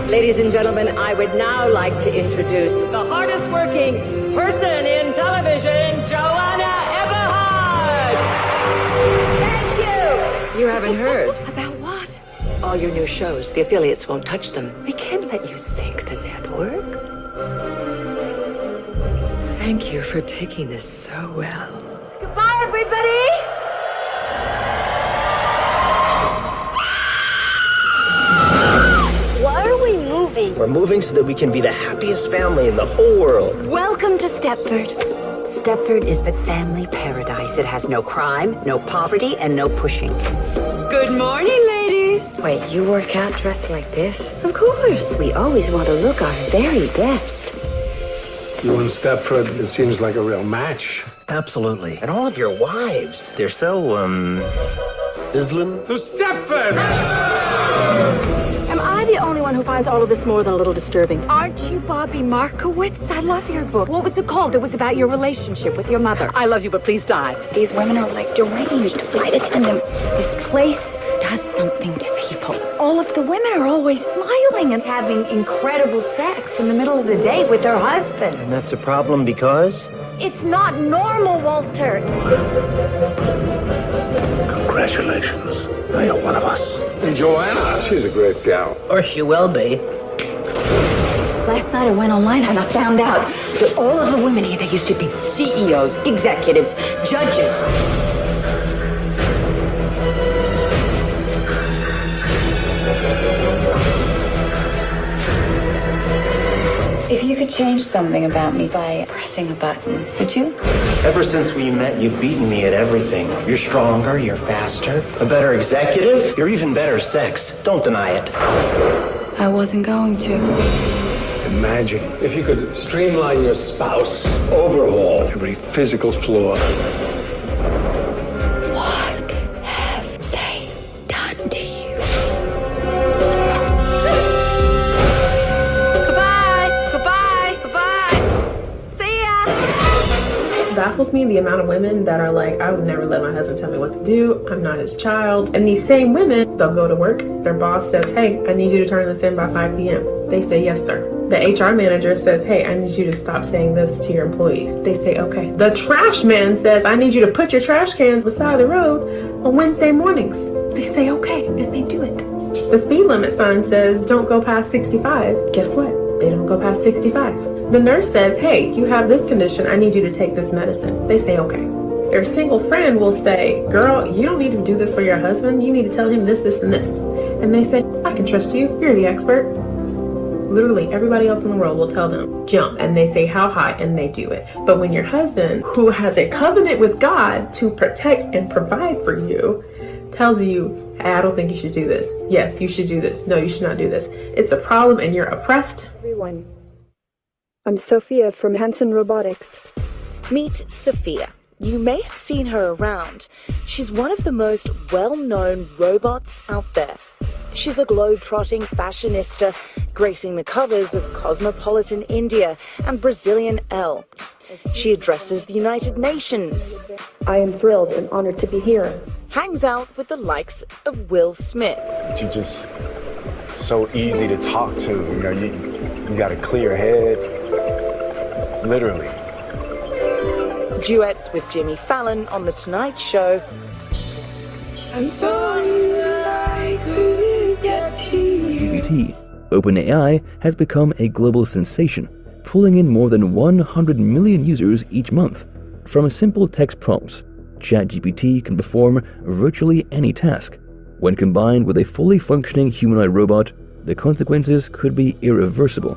Ladies and gentlemen, I would now like to introduce the hardest working person in television, Joanna Everhart! Thank you! You haven't heard. About what? All your new shows, the affiliates won't touch them. We can't let you sink the network. Thank you for taking this so well. Goodbye, everybody! Why are we moving? We're moving so that we can be the happiest family in the whole world. Welcome to Stepford. Stepford is the family paradise. It has no crime, no poverty, and no pushing. Good morning, ladies. Wait, you work out dressed like this? Of course. We always want to look our very best. You and Stepford, it seems like a real match. Absolutely. And all of your wives, they're so, sizzling. To Stepford! Am I the only one who finds all of this more than a little disturbing? Aren't you Bobby Markowitz? I love your book. What was it called? It was about your relationship with your mother. I love you, but please die. These women are like deranged flight attendants. This place does something to people. All of the women are always smiling and having incredible sex in the middle of the day with their husbands. And that's a problem because? It's not normal, Walter. Congratulations. Now you're one of us. And Joanna, she's a great gal. Or she will be. Last night I went online and I found out that all of the women here, they used to be CEOs, executives, judges. If you could change something about me by pressing a button, would you? Ever since we met, you've beaten me at everything. You're stronger, you're faster, a better executive, you're even better sex. Don't deny it. I wasn't going to. Imagine if you could streamline your spouse, overhaul every physical flaw. What have they done to you? Baffles me the amount of women that are like, I would never let my husband tell me what to do. I'm not his child. And these same women, they'll go to work. Their boss says, hey, I need you to turn this in by 5 p.m. They say, yes, sir. The HR manager says, hey, I need you to stop saying this to your employees. They say, okay. The trash man says, I need you to put your trash cans beside the road on Wednesday mornings. They say, okay, and they do it. The speed limit sign says, don't go past 65. Guess what? They don't go past 65. The nurse says, hey, you have this condition. I need you to take this medicine. They say, okay. Their single friend will say, girl, you don't need to do this for your husband. You need to tell him this, this, and this. And they say, I can trust you. You're the expert. Literally, everybody else in the world will tell them, jump. And they say, how high? And they do it. But when your husband, who has a covenant with God to protect and provide for you, tells you, hey, I don't think you should do this. Yes, you should do this. No, you should not do this. It's a problem and you're oppressed. Everyone. I'm Sophia from Hanson Robotics. Meet Sophia. You may have seen her around. She's one of the most well-known robots out there. She's a globe-trotting fashionista, gracing the covers of Cosmopolitan India and Brazilian Elle. She addresses the United Nations. I am thrilled and honored to be here. Hangs out with the likes of Will Smith. You're just so easy to talk to. You know, you got a clear head. Literally. Duets with Jimmy Fallon on The Tonight Show. I'm sorry I couldn't get to you. GPT, OpenAI has become a global sensation, pulling in more than 100 million users each month. From simple text prompts, ChatGPT can perform virtually any task. When combined with a fully functioning humanoid robot, the consequences could be irreversible.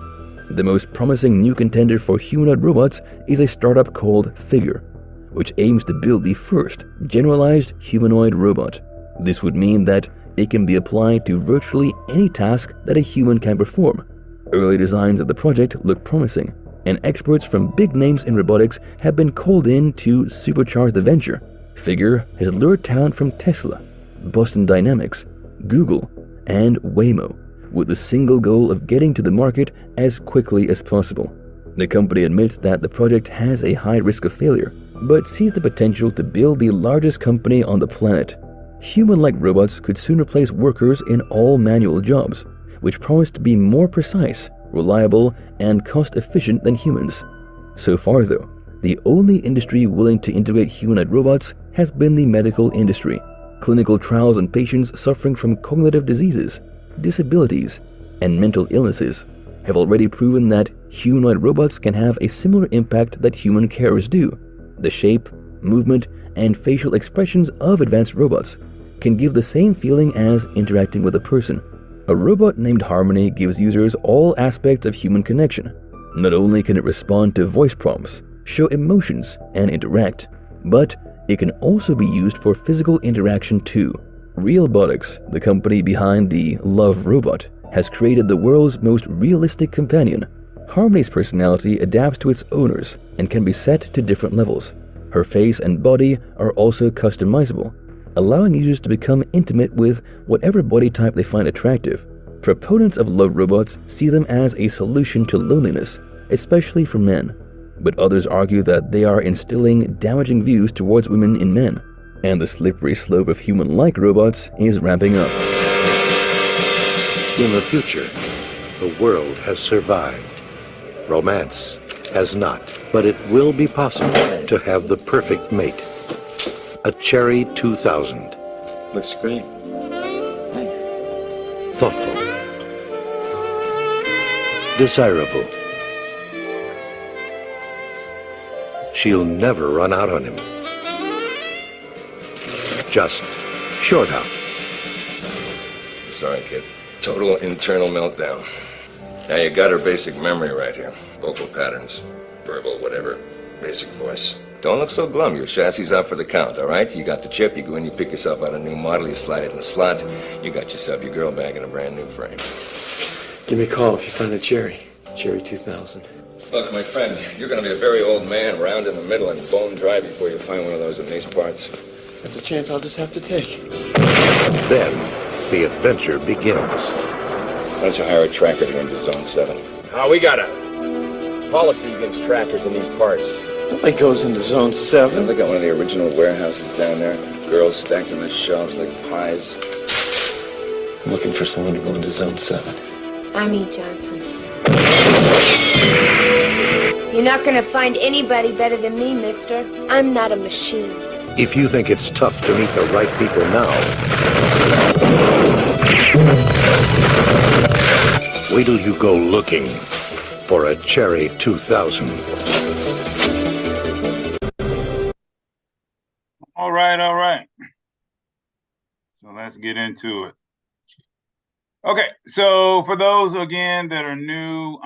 The most promising new contender for humanoid robots is a startup called Figure, which aims to build the first generalized humanoid robot. This would mean that it can be applied to virtually any task that a human can perform. Early designs of the project look promising, and experts from big names in robotics have been called in to supercharge the venture. Figure has lured talent from Tesla, Boston Dynamics, Google, and Waymo, with the single goal of getting to the market as quickly as possible. The company admits that the project has a high risk of failure, but sees the potential to build the largest company on the planet. Human-like robots could soon replace workers in all manual jobs, which promise to be more precise, reliable, and cost-efficient than humans. So far, though, the only industry willing to integrate humanoid robots has been the medical industry. Clinical trials on patients suffering from cognitive diseases, disabilities, and mental illnesses have already proven that humanoid robots can have a similar impact that human carers do. The shape, movement, and facial expressions of advanced robots can give the same feeling as interacting with a person. A robot named Harmony gives users all aspects of human connection. Not only can it respond to voice prompts, show emotions, and interact, but it can also be used for physical interaction too. Realbotics, the company behind the Love robot, has created the world's most realistic companion. Harmony's personality adapts to its owners and can be set to different levels. Her face and body are also customizable, allowing users to become intimate with whatever body type they find attractive. Proponents of love robots see them as a solution to loneliness, especially for men, but others argue that they are instilling damaging views towards women in men, and the slippery slope of human-like robots is ramping up. In the future, the world has survived. Romance has not, but it will be possible to have the perfect mate. A Cherry 2000. Looks great. Thanks. Thoughtful. Desirable. She'll never run out on him. Just short out. Sorry, kid. Total internal meltdown. Now you got her basic memory right here. Vocal patterns, verbal, whatever, basic voice. Don't look so glum. Your chassis out for the count, all right? You got the chip, you go in, you pick yourself out a new model, you slide it in the slot, you got yourself your girl back in a brand new frame. Give me a call if you find a Cherry 2000. Look, my friend, you're gonna be a very old man, round in the middle and bone dry before you find one of those in these parts. That's a chance I'll just have to take. Then, the adventure begins. Why don't you hire a tracker to go into Zone 7? We got a policy against trackers in these parts. Nobody goes into Zone 7. Look at one of the original warehouses down there. Girls stacked on the shelves like pies. I'm looking for someone to go into Zone 7. I'm E. Johnson. You're not gonna find anybody better than me, mister. I'm not a machine. If you think it's tough to meet the right people now, wait till you go looking for a Cherry 2000. All right. So let's get into it. Okay, so for those, again, that are new,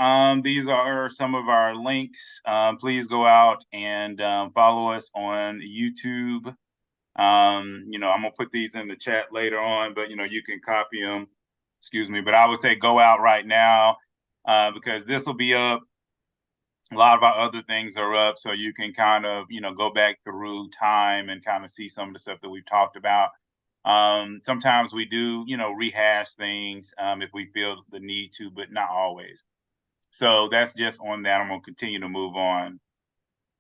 these are some of our links. Please go out and follow us on YouTube. I'm going to put these in the chat later on, but, you can copy them. Excuse me. But I would say go out right now because this will be up. A lot of our other things are up, so you can kind of, go back through time and kind of see some of the stuff that we've talked about. Sometimes we do, rehash things if we feel the need to, but not always. So that's just on that. I'm going to continue to move on.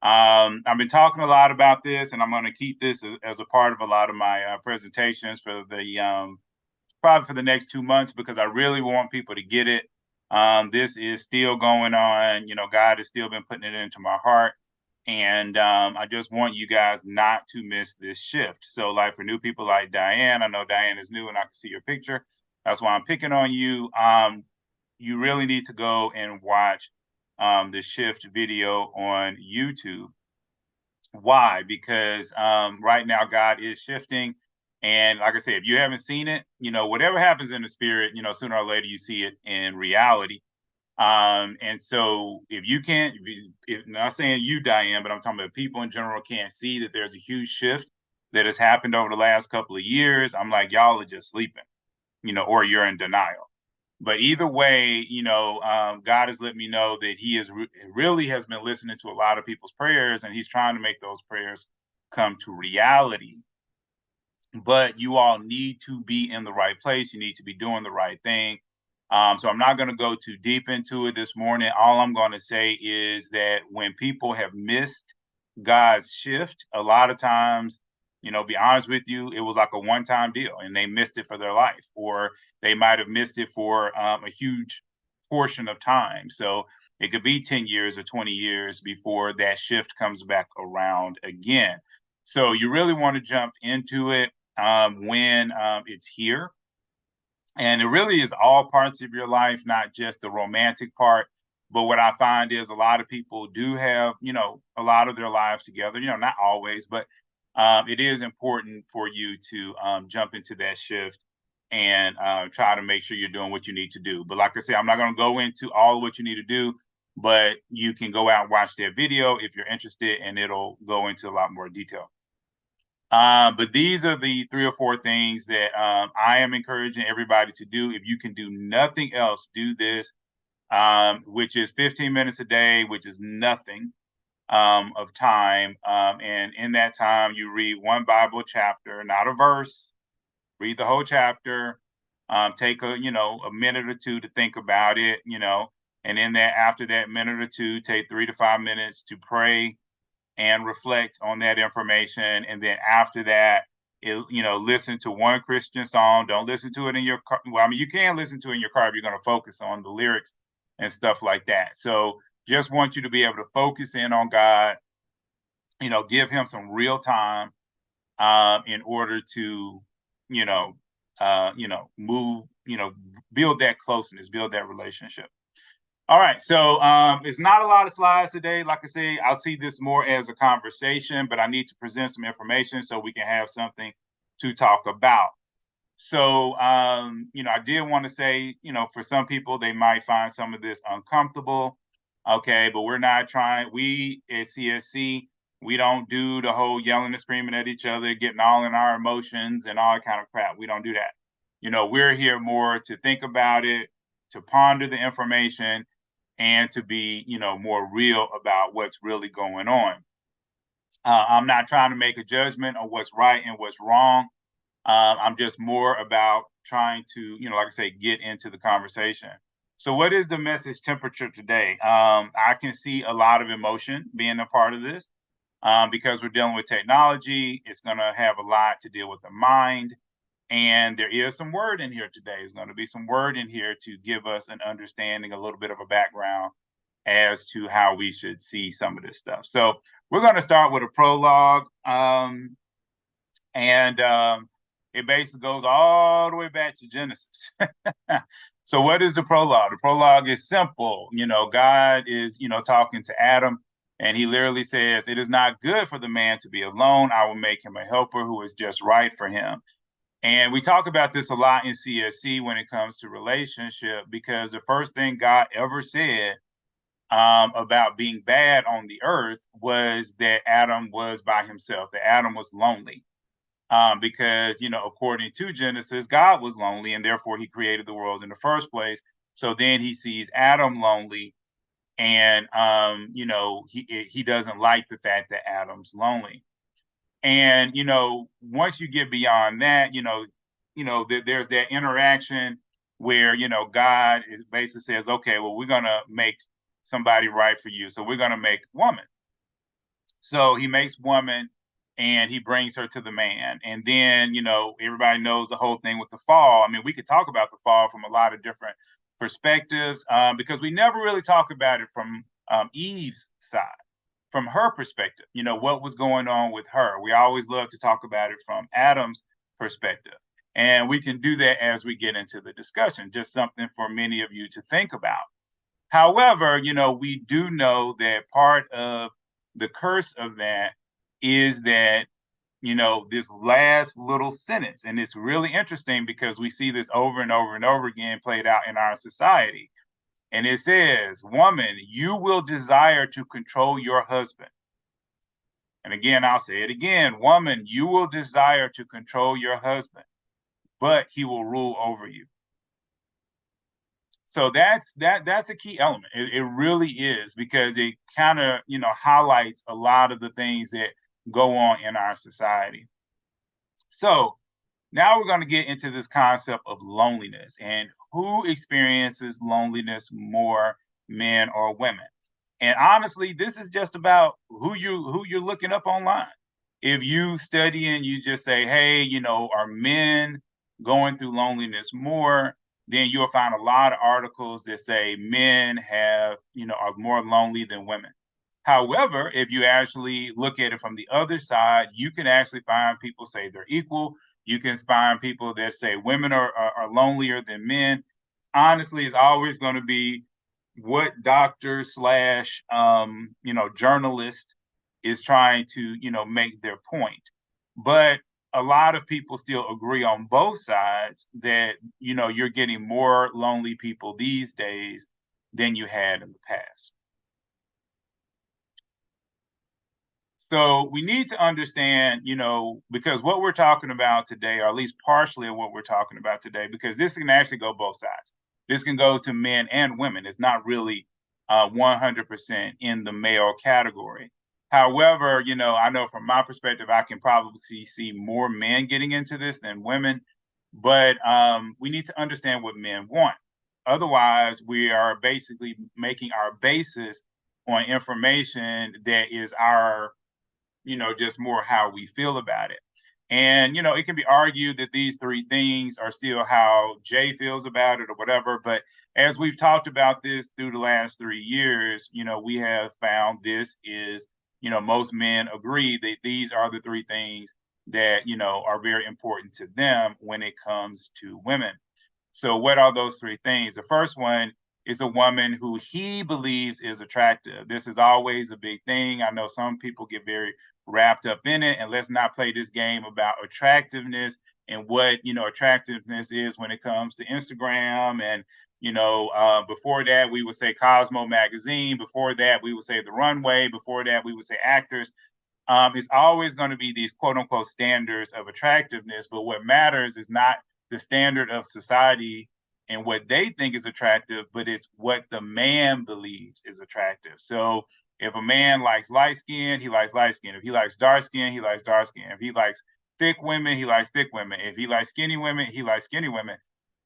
I've been talking a lot about this, and I'm going to keep this as a part of a lot of my presentations for the probably for the next 2 months because I really want people to get it. This is still going on. God has still been putting it into my heart. And I just want you guys not to miss this shift. So like for new people like Diane, I know Diane is new and I can see your picture. That's why I'm picking on you. You really need to go and watch the shift video on YouTube. Why? Because right now God is shifting. And like I said, if you haven't seen it, whatever happens in the spirit, sooner or later you see it in reality. And so if you can't, if not saying you, Diane, but I'm talking about people in general can't see that there's a huge shift that has happened over the last couple of years, I'm like, y'all are just sleeping, or you're in denial. But either way, God has let me know that he is really has been listening to a lot of people's prayers and he's trying to make those prayers come to reality. But you all need to be in the right place. You need to be doing the right thing. So I'm not going to go too deep into it this morning. All I'm going to say is that when people have missed God's shift, a lot of times, be honest with you, it was like a one-time deal and they missed it for their life, or they might have missed it for a huge portion of time. So it could be 10 years or 20 years before that shift comes back around again. So you really want to jump into it when it's here. And it really is all parts of your life, not just the romantic part. But what I find is a lot of people do have, a lot of their lives together, not always, but it is important for you to jump into that shift and try to make sure you're doing what you need to do. But like I said, I'm not going to go into all of what you need to do, but you can go out and watch that video if you're interested, and it'll go into a lot more detail. But these are the 3 or 4 things that I am encouraging everybody to do. If you can do nothing else, do this, which is 15 minutes a day, which is nothing of time. And in that time, you read one Bible chapter, not a verse. Read the whole chapter. Take a minute or two to think about it. And in that, after that minute or two, take 3 to 5 minutes to pray and reflect on that information. And then after that, listen to one Christian song. Don't listen to it in your car. Well, I mean, you can listen to it in your car if you're going to focus on the lyrics and stuff like that. So just want you to be able to focus in on God, give him some real time in order to, move, build that closeness, build that relationship. All right, so it's not a lot of slides today. Like I say, I'll see this more as a conversation, but I need to present some information so we can have something to talk about. So, I did want to say, for some people, they might find some of this uncomfortable. Okay, but we're not trying. We at CSC, we don't do the whole yelling and screaming at each other, getting all in our emotions and all that kind of crap. We don't do that. We're here more to think about it, to ponder the information, and to be, more real about what's really going on. I'm not trying to make a judgment on what's right and what's wrong. I'm just more about trying to, like I say, get into the conversation. So what is the message temperature today? I can see a lot of emotion being a part of this because we're dealing with technology. It's going to have a lot to deal with the mind. And there is some word in here today. There's going to be some word in here to give us an understanding, a little bit of a background as to how we should see some of this stuff. So we're going to start with a prologue. It basically goes all the way back to Genesis. So what is the prologue? The prologue is simple. God is, talking to Adam, and he literally says, "It is not good for the man to be alone. I will make him a helper who is just right for him." And we talk about this a lot in CSC when it comes to relationship, because the first thing God ever said about being bad on the earth was that Adam was by himself, that Adam was lonely. Because, according to Genesis, God was lonely, and therefore he created the world in the first place. So then he sees Adam lonely, and, he doesn't like the fact that Adam's lonely. And, once you get beyond that, there's that interaction where, God is basically says, okay, well, we're going to make somebody right for you. So we're going to make woman. So he makes woman and he brings her to the man. And then, everybody knows the whole thing with the fall. I mean, we could talk about the fall from a lot of different perspectives because we never really talk about it from Eve's side. From her perspective, what was going on with her. We always love to talk about it from Adam's perspective. And we can do that as we get into the discussion, just something for many of you to think about. However, we do know that part of the curse of that is that, this last little sentence. And it's really interesting because we see this over and over and over again played out in our society. And it says, "Woman, you will desire to control your husband." And again, I'll say it again. "Woman, you will desire to control your husband, but he will rule over you." So that's a key element. It really is, because it kind of, highlights a lot of the things that go on in our society. So now we're going to get into this concept of loneliness and who experiences loneliness more, men or women. And honestly, this is just about who you're looking up online. If you study and you just say, hey, you know, are men going through loneliness more? Then you'll find a lot of articles that say men have, you know, are more lonely than women. However, if you actually look at it from the other side, you can actually find people say they're equal. You can find people that say women are lonelier than men. Honestly, it's always going to be what doctor slash you know, journalist is trying to, you know, make their point. But a lot of people still agree on both sides that, you know, you're getting more lonely people these days than you had in the past. So we need to understand, you know, because what we're talking about today, or at least partially of what we're talking about today, because this can actually go both sides. This can go to men and women. It's not really 100% in the male category. However, you know, I know from my perspective, I can probably see more men getting into this than women, but we need to understand what men want. Otherwise, we are basically making our basis on information that is our, you know, just more how we feel about it. And, you know, it can be argued that these three things are still how Jay feels about it or whatever. But as we've talked about this through the last 3 years, you know, we have found this is, you know, most men agree that these are the three things that, you know, are very important to them when it comes to women. So, what are those three things? The first one is a woman who he believes is attractive. This is always a big thing. I know some people get very wrapped up in it, and let's not play this game about attractiveness and what, you know, attractiveness is when it comes to Instagram. And, you know, before that, we would say Cosmo magazine. Before that, we would say the runway. Before that, we would say actors. It's always going to be these quote unquote standards of attractiveness. But what matters is not the standard of society and what they think is attractive, but it's what the man believes is attractive. So if a man likes light skin, he likes light skin. If he likes dark skin, he likes dark skin. If he likes thick women, he likes thick women. If he likes skinny women, he likes skinny women.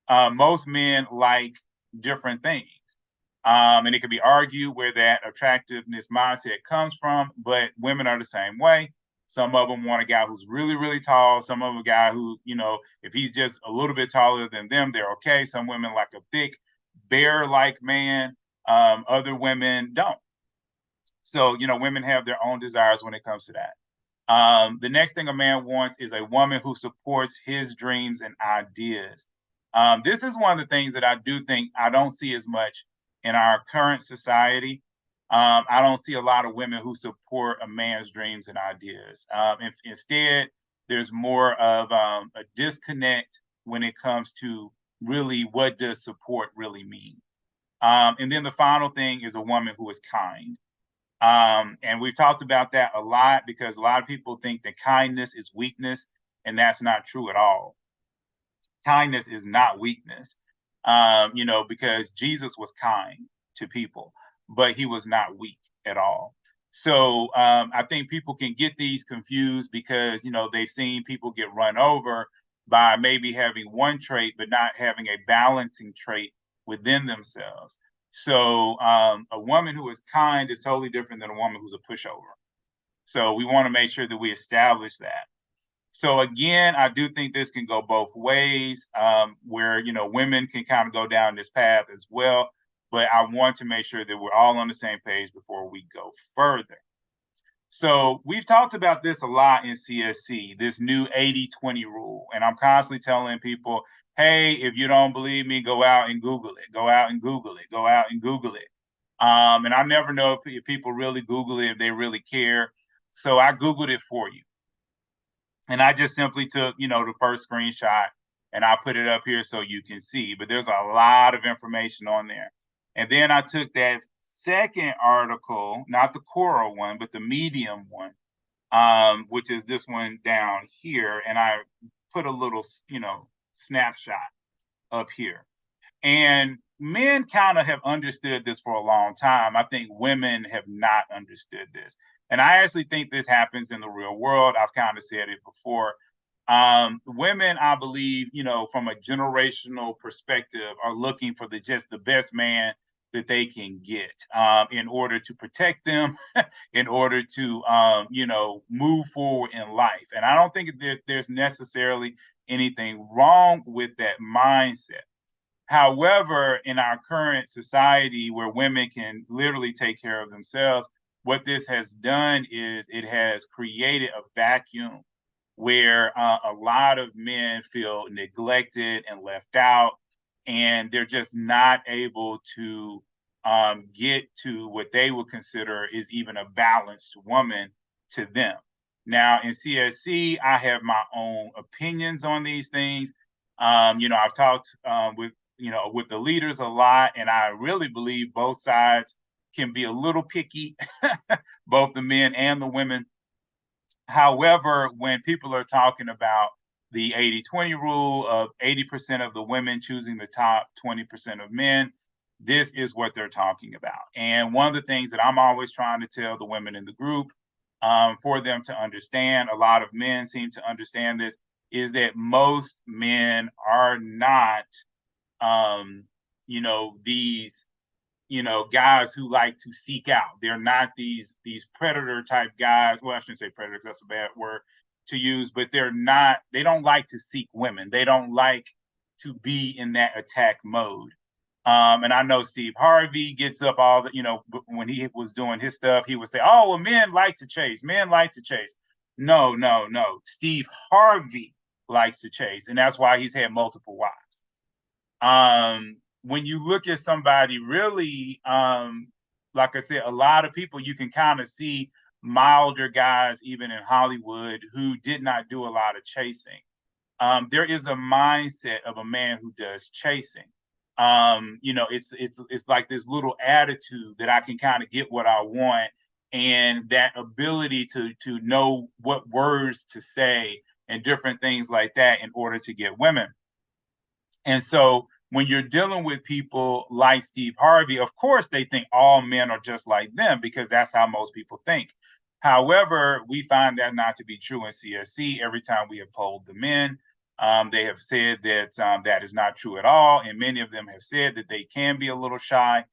Most men like different things. And it can be argued where that attractiveness mindset comes from, but women are the same way. Some of them want a guy who's really, really tall. Some of them a guy who, you know, if he's just a little bit taller than them, they're okay. Some women like a thick, bear-like man. Other women don't. So, you know, women have their own desires when it comes to that. The next thing a man wants is a woman who supports his dreams and ideas. This is one of the things that I do think I don't see as much in our current society. I don't see a lot of women who support a man's dreams and ideas. Instead, there's more of a disconnect when it comes to really what does support really mean. And then the final thing is a woman who is kind. And we've talked about that a lot because a lot of people think that kindness is weakness, and that's not true at all. Kindness is not weakness, you know, because Jesus was kind to people, but he was not weak at all. So I think people can get these confused because, you know, they've seen people get run over by maybe having one trait, but not having a balancing trait within themselves. So a woman who is kind is totally different than a woman who's a pushover. So we want to make sure that we establish that. So again, I do think this can go both ways, where, you know, women can kind of go down this path as well. But I want to make sure that we're all on the same page before we go further. So we've talked about this a lot in CSC, this new 80-20 rule. And I'm constantly telling people, hey, if you don't believe me, go out and Google it. Go out and Google it. Go out and Google it. And I never know if people really Google it, if they really care. So I Googled it for you. And I just simply took, you know, the first screenshot and I put it up here so you can see. But there's a lot of information on there. And then I took that second article, not the Quora one, but the Medium one, which is this one down here. And I put a little, you know, snapshot up here. And men kind of have understood this for a long time. I think women have not understood this. And I actually think this happens in the real world. I've kind of said it before. Women, I believe, you know, from a generational perspective, are looking for just the best man that they can get in order to protect them, in order to, move forward in life. And I don't think there's necessarily anything wrong with that mindset. However, in our current society where women can literally take care of themselves, what this has done is it has created a vacuum where a lot of men feel neglected and left out, and they're just not able to get to what they would consider is even a balanced woman to them. Now, in CSC, I have my own opinions on these things. I've talked with the leaders a lot, and I really believe both sides can be a little picky, both the men and the women. However, when people are talking about the 80-20 rule of 80% of the women choosing the top 20% of men, this is what they're talking about. And one of the things that I'm always trying to tell the women in the group, for them to understand, a lot of men seem to understand this, is that most men are not, these guys who like to seek out. They're not these predator type guys. Well, I shouldn't say predator, that's a bad word to use, but they don't like to seek women. They don't like to be in that attack mode. And I know Steve Harvey gets up all the, when he was doing his stuff, he would say, oh, well, men like to chase. Men like to chase. No. Steve Harvey likes to chase. And that's why he's had multiple wives. When you look at somebody really, like I said, a lot of people, you can kind of see milder guys, even in Hollywood, who did not do a lot of chasing. There is a mindset of a man who does chasing. It's like this little attitude that I can kind of get what I want, and that ability to know what words to say and different things like that in order to get women. And so when you're dealing with people like Steve Harvey, of course, they think all men are just like them because that's how most people think. However, we find that not to be true in CSC. Every time we have polled the men, they have said that that is not true at all. And many of them have said that they can be a little shy.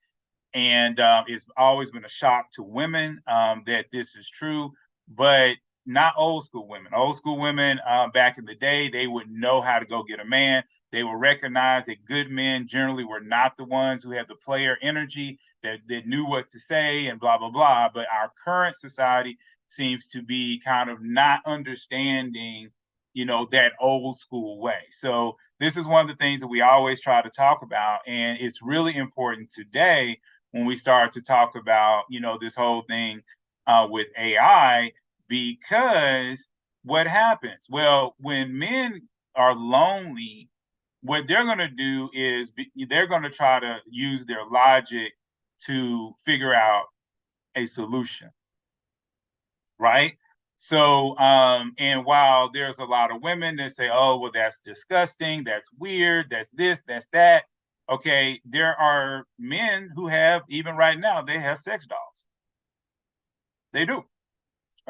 And it's always been a shock to women that this is true, but not old school women. Old school women back in the day, they would know how to go get a man. They will recognize that good men generally were not the ones who had the player energy, that knew what to say and blah, blah, blah. But our current society seems to be kind of not understanding, that old school way. So this is one of the things that we always try to talk about. And it's really important today when we start to talk about, this whole thing with AI, because what happens? Well, when men are lonely, what they're going to do is they're going to try to use their logic to figure out a solution, right? So, and while there's a lot of women that say, oh, well, that's disgusting, that's weird, that's this, that's that. Okay, there are men who have, even right now, they have sex dolls. They do.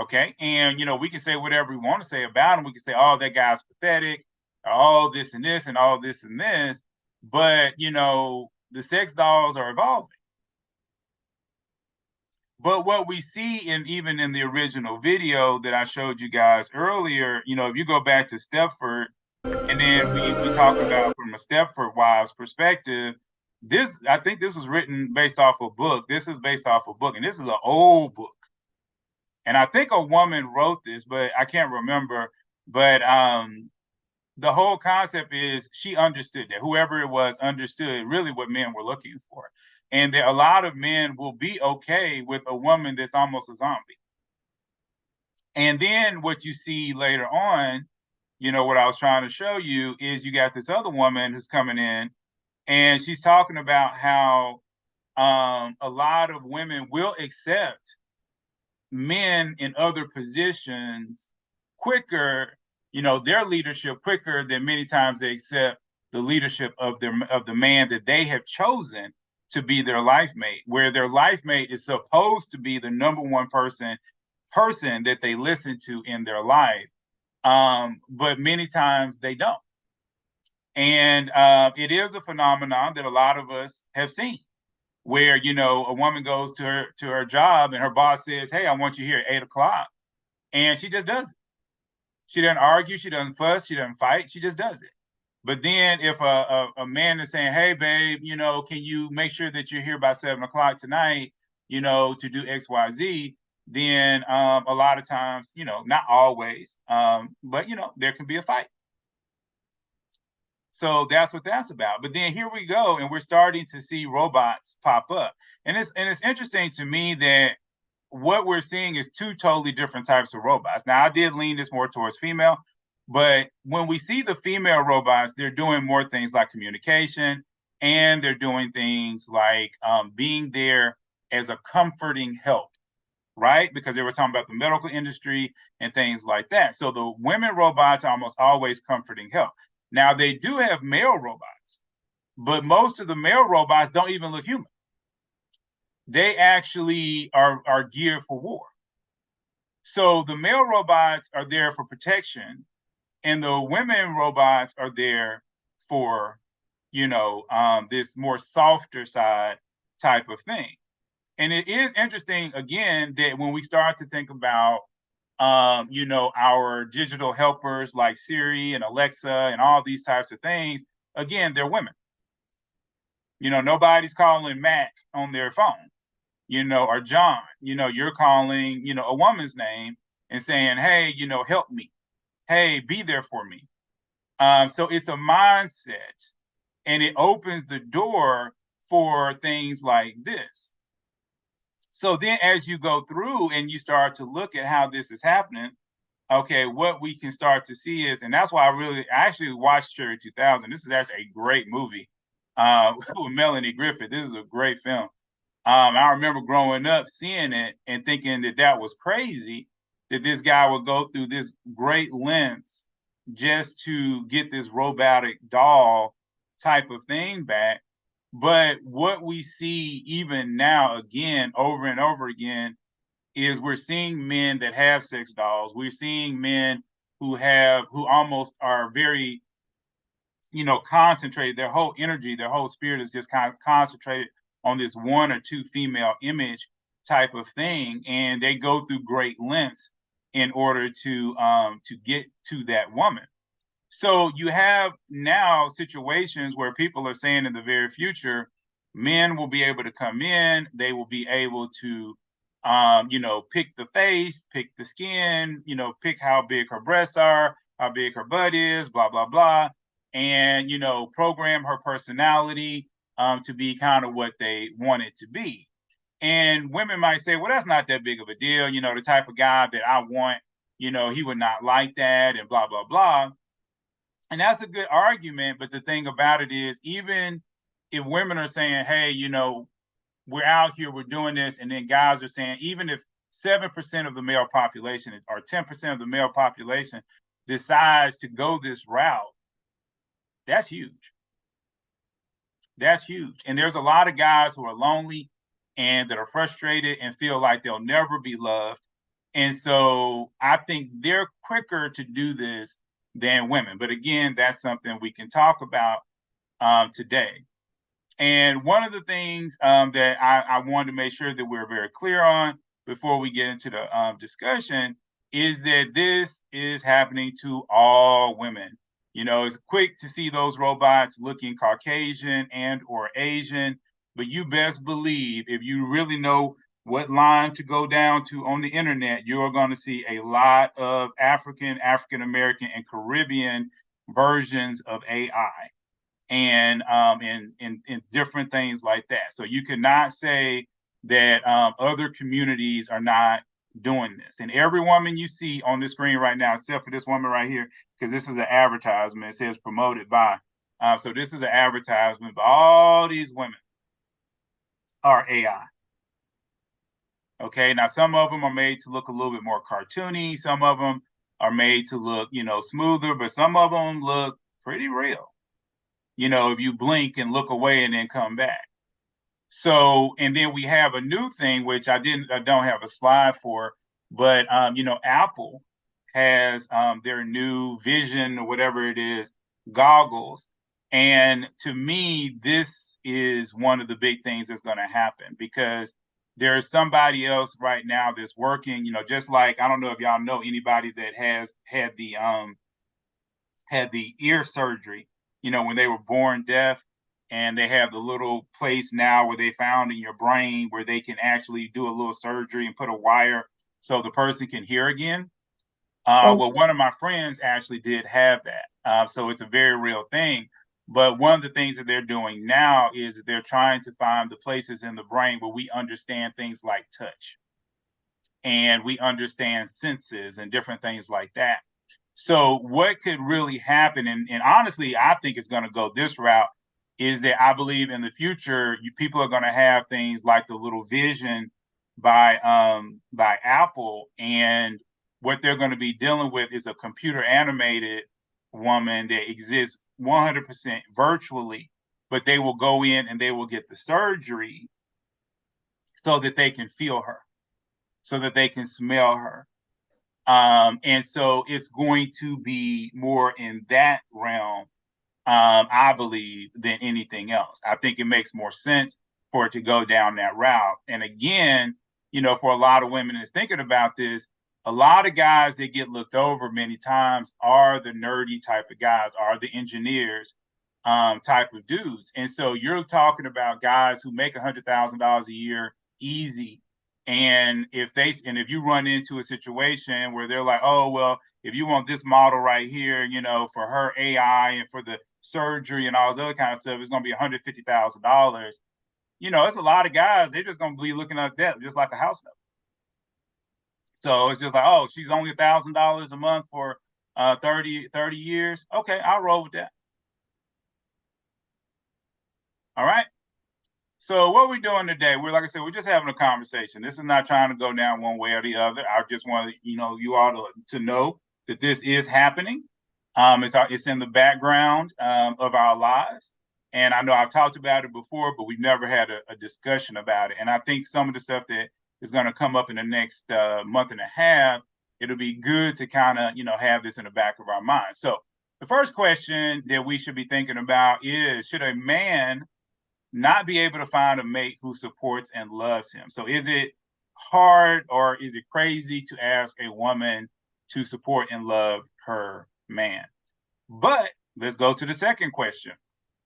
Okay, and, we can say whatever we want to say about them. We can say, oh, that guy's pathetic, all this and this and all this and this, but the sex dolls are evolving. But what we see even in the original video that I showed you guys earlier, if you go back to Stepford, and then we talk about from a Stepford wife's perspective, I think this was written based off a book. This is based off a book, and this is an old book. And I think a woman wrote this, but I can't remember. But the whole concept is she understood that whoever it was understood really what men were looking for. And that a lot of men will be okay with a woman that's almost a zombie. And then what you see later on, what I was trying to show you is you got this other woman who's coming in, and she's talking about how a lot of women will accept men in other positions quicker, their leadership quicker than many times they accept the leadership of the man that they have chosen to be their life mate, where their life mate is supposed to be the number one person that they listen to in their life. But many times they don't. And it is a phenomenon that a lot of us have seen, where, you know, a woman goes to her job and her boss says, hey, I want you here at 8 o'clock. And she just does it. She doesn't argue. She doesn't fuss. She doesn't fight. She just does it. But then if a man is saying, hey, babe, you know, can you make sure that you're here by 7 o'clock tonight, you know, to do X, Y, Z, then a lot of times, you know, not always, but, you know, there can be a fight. So that's what that's about. But then here we go, and we're starting to see robots pop up. And it's interesting to me that what we're seeing is two totally different types of robots. Now, I did lean this more towards female, but when we see the female robots, they're doing more things like communication, and they're doing things like being there as a comforting help, right? Because they were talking about the medical industry and things like that. So the women robots are almost always comforting help. Now, they do have male robots, but most of the male robots don't even look human. They actually are geared for war. So the male robots are there for protection, and the women robots are there for, you know, this more softer side type of thing. And it is interesting, again, that when we start to think about, you know, our digital helpers like Siri and Alexa and all these types of things, again, they're women. You know, nobody's calling Mac on their phone, you know, or John. You know, you're calling, you know, a woman's name and saying, hey, you know, help me. Hey, be there for me. So it's a mindset, and it opens the door for things like this. So then as you go through and you start to look at how this is happening, okay, what we can start to see is, and that's why I actually watched Cherry 2000. This is actually a great movie with Melanie Griffith. This is a great film. I remember growing up seeing it and thinking that that was crazy, that this guy would go through this great lengths just to get this robotic doll type of thing back. But what we see even now, again, over and over again, is we're seeing men that have sex dolls. We're seeing men who almost are very, you know, concentrated. Their whole energy, their whole spirit is just kind of concentrated on this one or two female image type of thing, and they go through great lengths in order to get to that woman. So you have now situations where people are saying in the very future, men will be able to come in, they will be able to, you know, pick the face, pick the skin, you know, pick how big her breasts are, how big her butt is, blah, blah, blah, and, you know, program her personality to be kind of what they want it to be. And women might say, well, that's not that big of a deal. You know, the type of guy that I want, you know, he would not like that, and blah, blah, blah. And that's a good argument. But the thing about it is, even if women are saying, hey, you know, we're out here, we're doing this, and then guys are saying, even if 7% of the male population or 10% of the male population decides to go this route, that's huge. That's huge. And there's a lot of guys who are lonely and that are frustrated and feel like they'll never be loved. And so I think they're quicker to do this than women. But again, that's something we can talk about today. And one of the things that I wanted to make sure that we're very clear on before we get into the discussion is that this is happening to all women. You know, it's quick to see those robots looking Caucasian and or Asian, but you best believe if you really know what line to go down to on the internet, you're going to see a lot of African, African American, and Caribbean versions of AI, and in different things like that. So you cannot say that other communities are not doing this. And every woman you see on the screen right now, except for this woman right here, because this is an advertisement, it says promoted by. So this is an advertisement, but all these women are AI. Okay, now some of them are made to look a little bit more cartoony. Some of them are made to look, you know, smoother, but some of them look pretty real. You know, if you blink and look away and then come back. So, and then we have a new thing, which I don't have a slide for, but, you know, Apple has their new Vision or whatever it is, goggles And to me, this is one of the big things that's going to happen, because there's somebody else right now that's working, just like, I don't know if y'all know anybody that has had the ear surgery, when they were born deaf, and they have the little place now where they found in your brain where they can actually do a little surgery and put a wire so the person can hear again. Well, one of my friends actually did have that. So it's a very real thing. But one of the things that they're doing now is that they're trying to find the places in the brain where we understand things like touch, and we understand senses and different things like that. So what could really happen, and honestly, I think it's going to go this route, is that I believe in the future, people are going to have things like the little Vision by Apple, and what they're going to be dealing with is a computer animated woman that exists 100% virtually, but they will go in and they will get the surgery so that they can feel her, so that they can smell her. And so it's going to be more in that realm, I believe, than anything else. I think it makes more sense for it to go down that route. And again, for a lot of women that's thinking about this, a lot of guys that get looked over many times are the nerdy type of guys, are the engineers type of dudes. And so you're talking about guys who make $100,000 a year easy. And if you run into a situation where they're like, oh, well, if you want this model right here, for her AI and for the surgery and all this other kind of stuff, it's going to be $150,000. It's a lot of guys. They're just going to be looking at that just like a house note. So it's just like, oh, she's only $1,000 a month for 30 years. Okay, I'll roll with that. All right. So what we're doing today, like I said, we're just having a conversation. This is not trying to go down one way or the other. I just want you all to know that this is happening. It's in the background of our lives. And I know I've talked about it before, but we've never had a discussion about it. And I think some of the stuff that is going to come up in the next month and a half, it'll be good to kind of, have this in the back of our minds. So the first question that we should be thinking about is, should a man not be able to find a mate who supports and loves him? So is it hard or is it crazy to ask a woman to support and love her man? But let's go to the second question.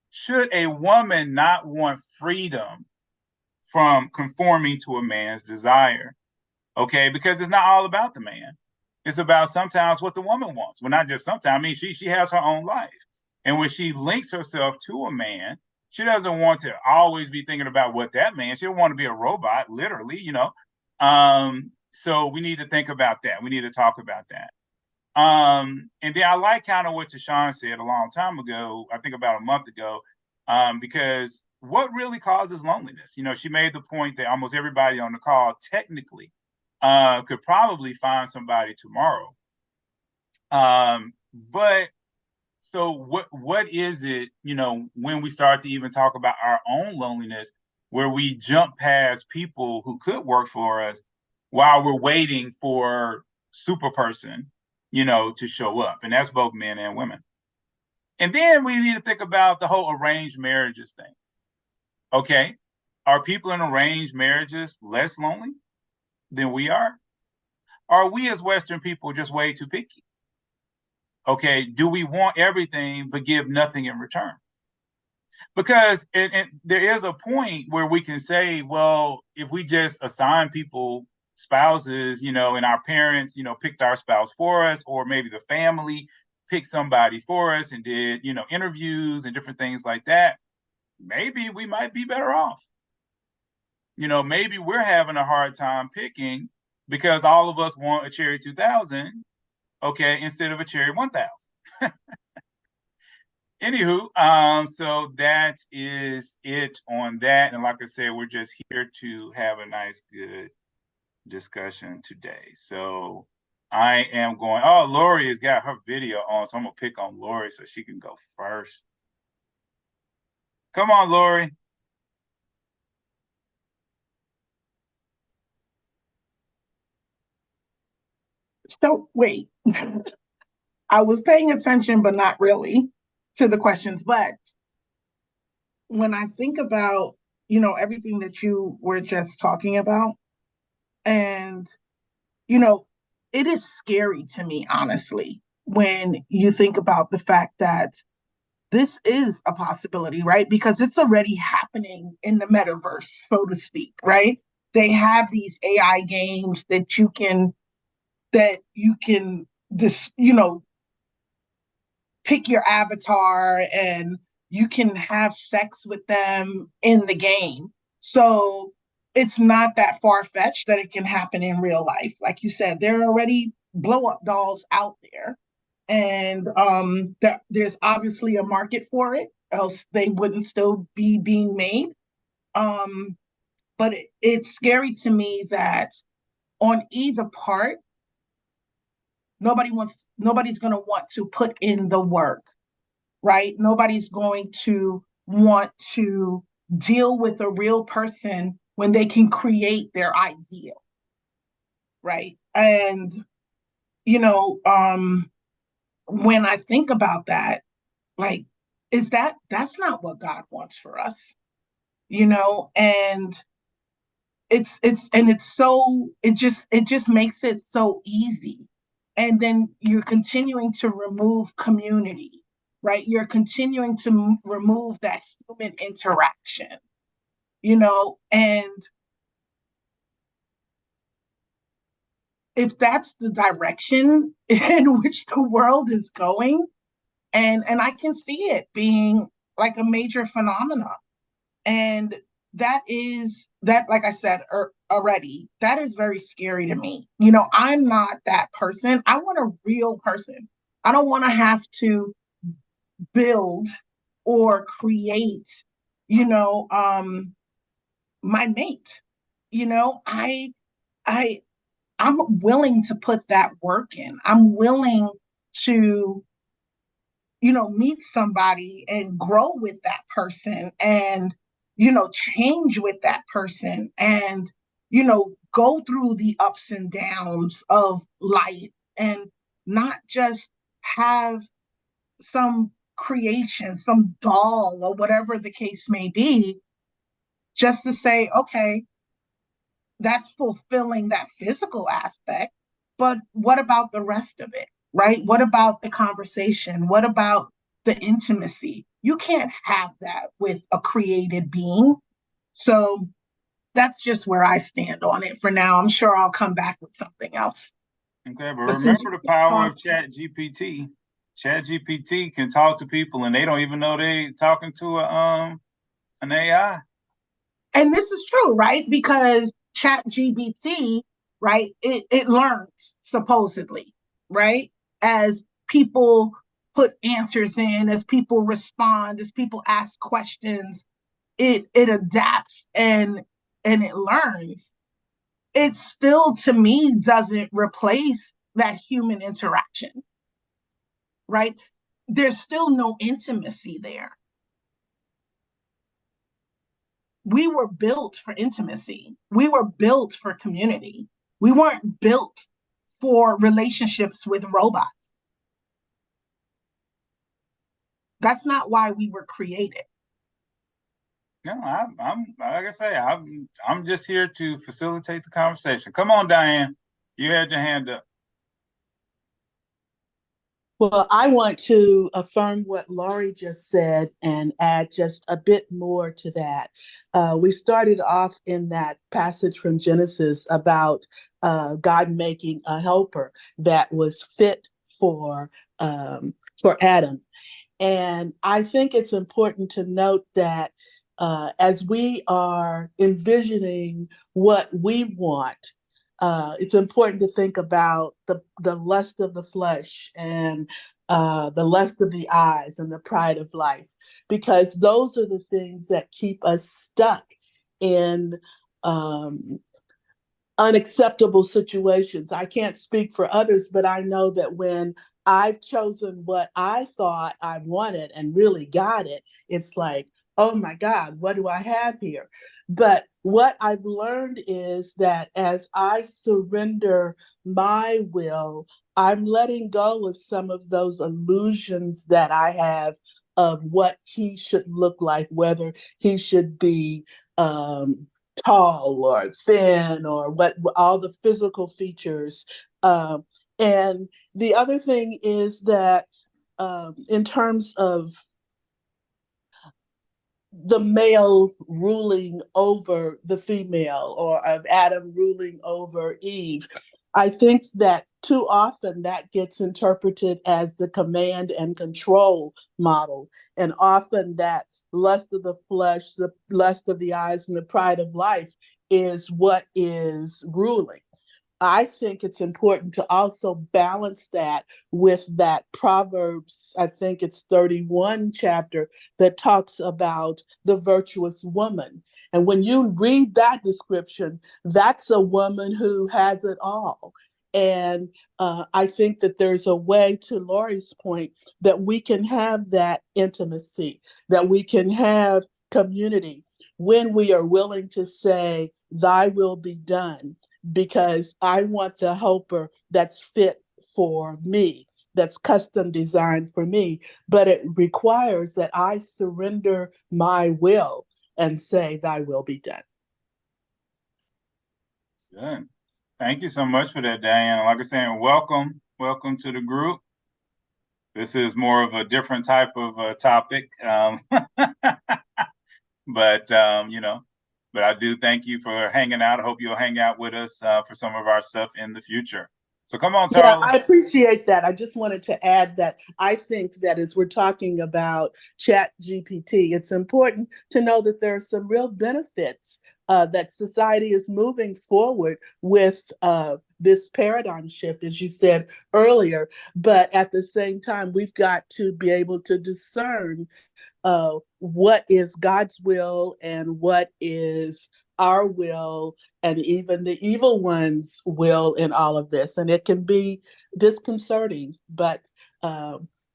Should a woman not want freedom from conforming to a man's desire? Okay, because it's not all about the man. It's about sometimes what the woman wants. Well, not just sometimes. I mean, she has her own life. And when she links herself to a man, she doesn't want to always be thinking about what that man, she don't want to be a robot, literally, So we need to think about that. We need to talk about that. And then I like kind of what Tashawn said a long time ago, I think about a month ago, because what really causes loneliness? She made the point that almost everybody on the call technically could probably find somebody tomorrow. But so what is it, when we start to even talk about our own loneliness, where we jump past people who could work for us while we're waiting for super person, to show up? And that's both men and women. And then we need to think about the whole arranged marriages thing. Okay, are people in arranged marriages less lonely than we are? Are we as Western people just way too picky? Okay, do we want everything but give nothing in return? Because there is a point where we can say, well, if we just assign people spouses, and our parents, picked our spouse for us, or maybe the family picked somebody for us and did, interviews and different things like that, maybe we might be better off. Maybe we're having a hard time picking because all of us want a Cherry 2000, okay, instead of a Cherry 1000. Anywho, so that is it on that. And like I said, we're just here to have a nice, good discussion today. So I am going, oh, Lori has got her video on, so I'm going to pick on Lori so she can go first. Come on, Lori. So wait, I was paying attention, but not really. to the questions. But when I think about, everything that you were just talking about, and, you know, it is scary to me, honestly, when you think about the fact that this is a possibility, right? Because it's already happening in the metaverse, so to speak, right? They have these AI games that you can this, pick your avatar and you can have sex with them in the game. So it's not that far fetched that it can happen in real life. Like you said, there are already blow up dolls out there, and there's obviously a market for it, else they wouldn't still be being made. Um, but it's scary to me that on either part, nobody's going to want to put in the work, right? Nobody's going to want to deal with a real person when they can create their ideal, right? And, you know, when I think about that, like, that's not what God wants for us, and it just makes it so easy. And then you're continuing to remove community, right? You're continuing to remove that human interaction, and if that's the direction in which the world is going, and I can see it being like a major phenomenon. And that, like I said already, that is very scary to me. I'm not that person. I want a real person. I don't want to have to build or create, you know, my mate. You know, I I'm willing to put that work in. I'm willing to, meet somebody and grow with that person and, change with that person and, go through the ups and downs of life and not just have some creation, some doll or whatever the case may be, just to say, okay, that's fulfilling that physical aspect. But what about the rest of it, right? What about the conversation? What about the intimacy? You can't have that with a created being. So that's just where I stand on it for now. I'm sure I'll come back with something else. Okay, but remember the power of Chat GPT. Chat GPT can talk to people and they don't even know they talking to an AI. And this is true, right? Because Chat GPT, right, it learns supposedly, right? As people put answers in, as people respond, as people ask questions, it adapts and it learns. It still, to me, doesn't replace that human interaction, right? There's still no intimacy there. We were built for intimacy. We were built for community. We weren't built for relationships with robots. That's not why we were created. No, I'm like I say, I'm just here to facilitate the conversation. Come on, Diane, you had your hand up. Well, I want to affirm what Laurie just said and add just a bit more to that. We started off in that passage from Genesis about God making a helper that was fit for Adam. And I think it's important to note that as we are envisioning what we want, it's important to think about the lust of the flesh and the lust of the eyes and the pride of life, because those are the things that keep us stuck in unacceptable situations. I can't speak for others, but I know that when I've chosen what I thought I wanted and really got it, it's like, oh my God, what do I have here? But what I've learned is that as I surrender my will, I'm letting go of some of those illusions that I have of what he should look like, whether he should be tall or thin or what all the physical features. And the other thing is that in terms of the male ruling over the female, or of Adam ruling over Eve, I think that too often that gets interpreted as the command and control model. And often that lust of the flesh, the lust of the eyes, and the pride of life is what is ruling. I think it's important to also balance that with that Proverbs, I think it's 31 chapter, that talks about the virtuous woman. And when you read that description, that's a woman who has it all. And I think that there's a way, to Lori's point, that we can have that intimacy, that we can have community when we are willing to say, thy will be done, because I want the helper that's fit for me, that's custom designed for me. But it requires that I surrender my will and say, thy will be done. Good. Thank you so much for that, Diane. Like I said, welcome to the group. This is more of a different type of topic, but but I do thank you for hanging out. I hope you'll hang out with us for some of our stuff in the future. So come on, Tarla. Yeah, I appreciate that. I just wanted to add that I think that as we're talking about Chat GPT, it's important to know that there are some real benefits that society is moving forward with this paradigm shift, as you said earlier. But at the same time, we've got to be able to discern what is God's will and what is our will, and even the evil one's will in all of this. And it can be disconcerting, but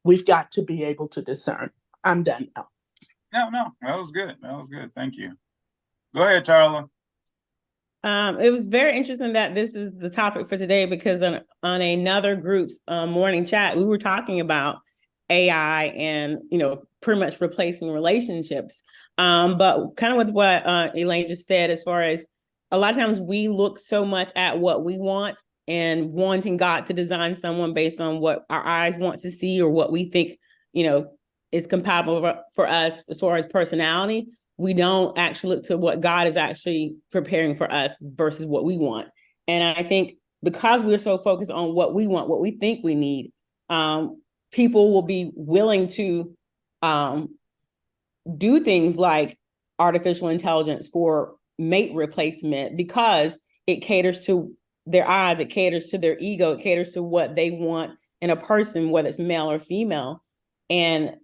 we've got to be able to discern. I'm done now. No, that was good. That was good. Thank you. Go ahead, Charla. It was very interesting that this is the topic for today, because on another group's morning chat, we were talking about AI and, pretty much replacing relationships. But kind of with what Elaine just said, as far as a lot of times we look so much at what we want and wanting God to design someone based on what our eyes want to see or what we think, is compatible for us as far as personality. We don't actually look to what God is actually preparing for us versus what we want. And I think because we're so focused on what we want, what we think we need, people will be willing to do things like artificial intelligence for mate replacement, because it caters to their eyes, it caters to their ego, it caters to what they want in a person, whether it's male or female. And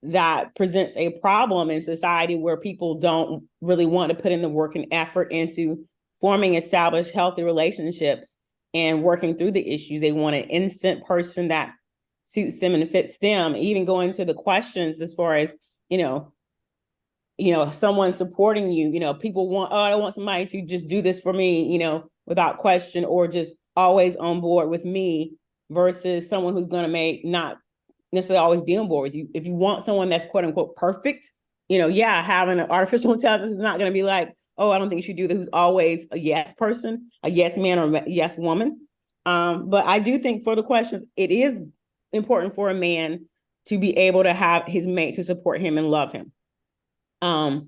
that presents a problem in society where people don't really want to put in the work and effort into forming established healthy relationships and working through the issues. They want an instant person that suits them and fits them. Even going to the questions as far as, someone supporting you, people want, I want somebody to just do this for me, without question, or just always on board with me, versus someone who's going to not necessarily always be on board with you. If you want someone that's quote unquote perfect, having an artificial intelligence is not going to be like, oh, I don't think you should do that, who's always a yes person, a yes man, or a yes woman. But I do think for the questions, it is important for a man to be able to have his mate to support him and love him. But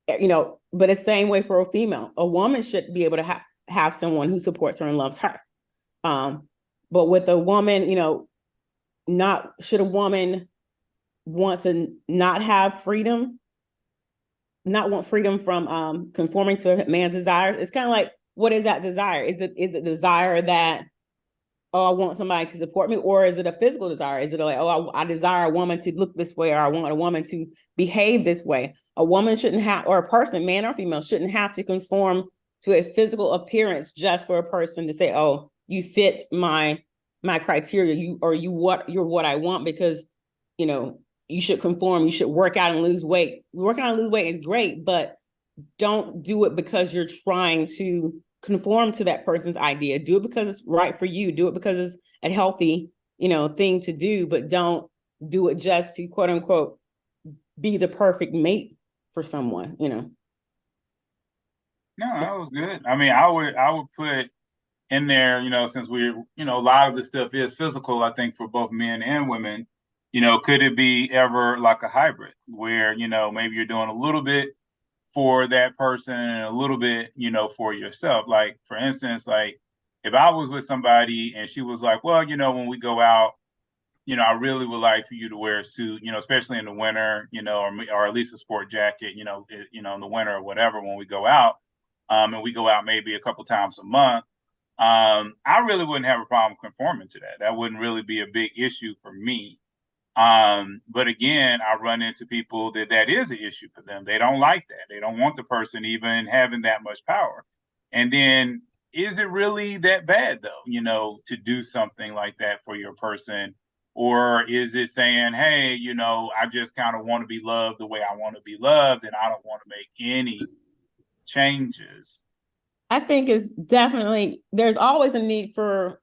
it's the same way for a female. A woman should be able to have someone who supports her and loves her. But with a woman, should a woman want to not have freedom, not want freedom from conforming to a man's desires? It's kind of like, what is that desire? Is it desire that, oh, I want somebody to support me? Or is it a physical desire? Is it like, oh, I desire a woman to look this way, or I want a woman to behave this way? A woman shouldn't have, or a person, man or female, shouldn't have to conform to a physical appearance just for a person to say, oh, you fit my criteria, you're what I want, because, you should conform, you should work out and lose weight. Working out and lose weight is great, but don't do it because you're trying to conform to that person's idea. Do it because it's right for you. Do it because it's a healthy, thing to do, but don't do it just to quote unquote be the perfect mate for someone, No, that was good. I mean, I would put in there, since we're, a lot of the stuff is physical, I think for both men and women, could it be ever like a hybrid where, maybe you're doing a little bit for that person and a little bit, for yourself. Like, for instance, like if I was with somebody and she was like, well, when we go out, I really would like for you to wear a suit, especially in the winter, or at least a sport jacket, in the winter or whatever when we go out. And we go out maybe a couple times a month. I really wouldn't have a problem conforming to that. That wouldn't really be a big issue for me. But again, I run into people that is an issue for them. They don't like that. They don't want the person even having that much power. And then is it really that bad though, to do something like that for your person? Or is it saying, hey, I just kind of want to be loved the way I want to be loved and I don't want to make any changes? I think it's definitely, there's always a need for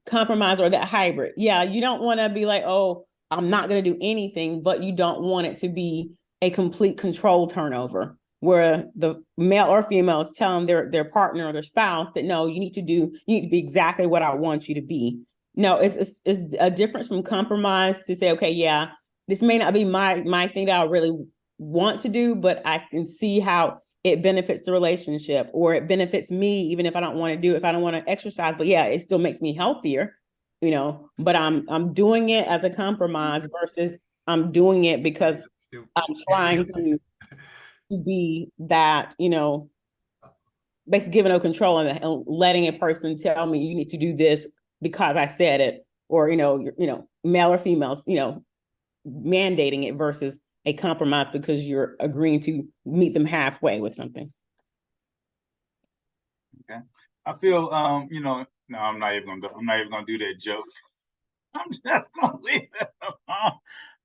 compromise or that hybrid. Yeah, you don't want to be like, oh, I'm not going to do anything, but you don't want it to be a complete control turnover where the male or female is telling their partner or their spouse that no, you need to be exactly what I want you to be. No, it's a difference from compromise to say, okay, yeah, this may not be my thing that I really want to do, but I can see how it benefits the relationship or it benefits me, even if I don't want to do it, if I don't want to exercise, but yeah, it still makes me healthier, but I'm doing it as a compromise versus I'm doing it because I'm trying to be that, basically giving no control and letting a person tell me you need to do this because I said it, or, male or females, mandating it versus a compromise because you're agreeing to meet them halfway with something. Okay. I feel, no, I'm not even gonna do that joke. I'm just gonna leave it alone.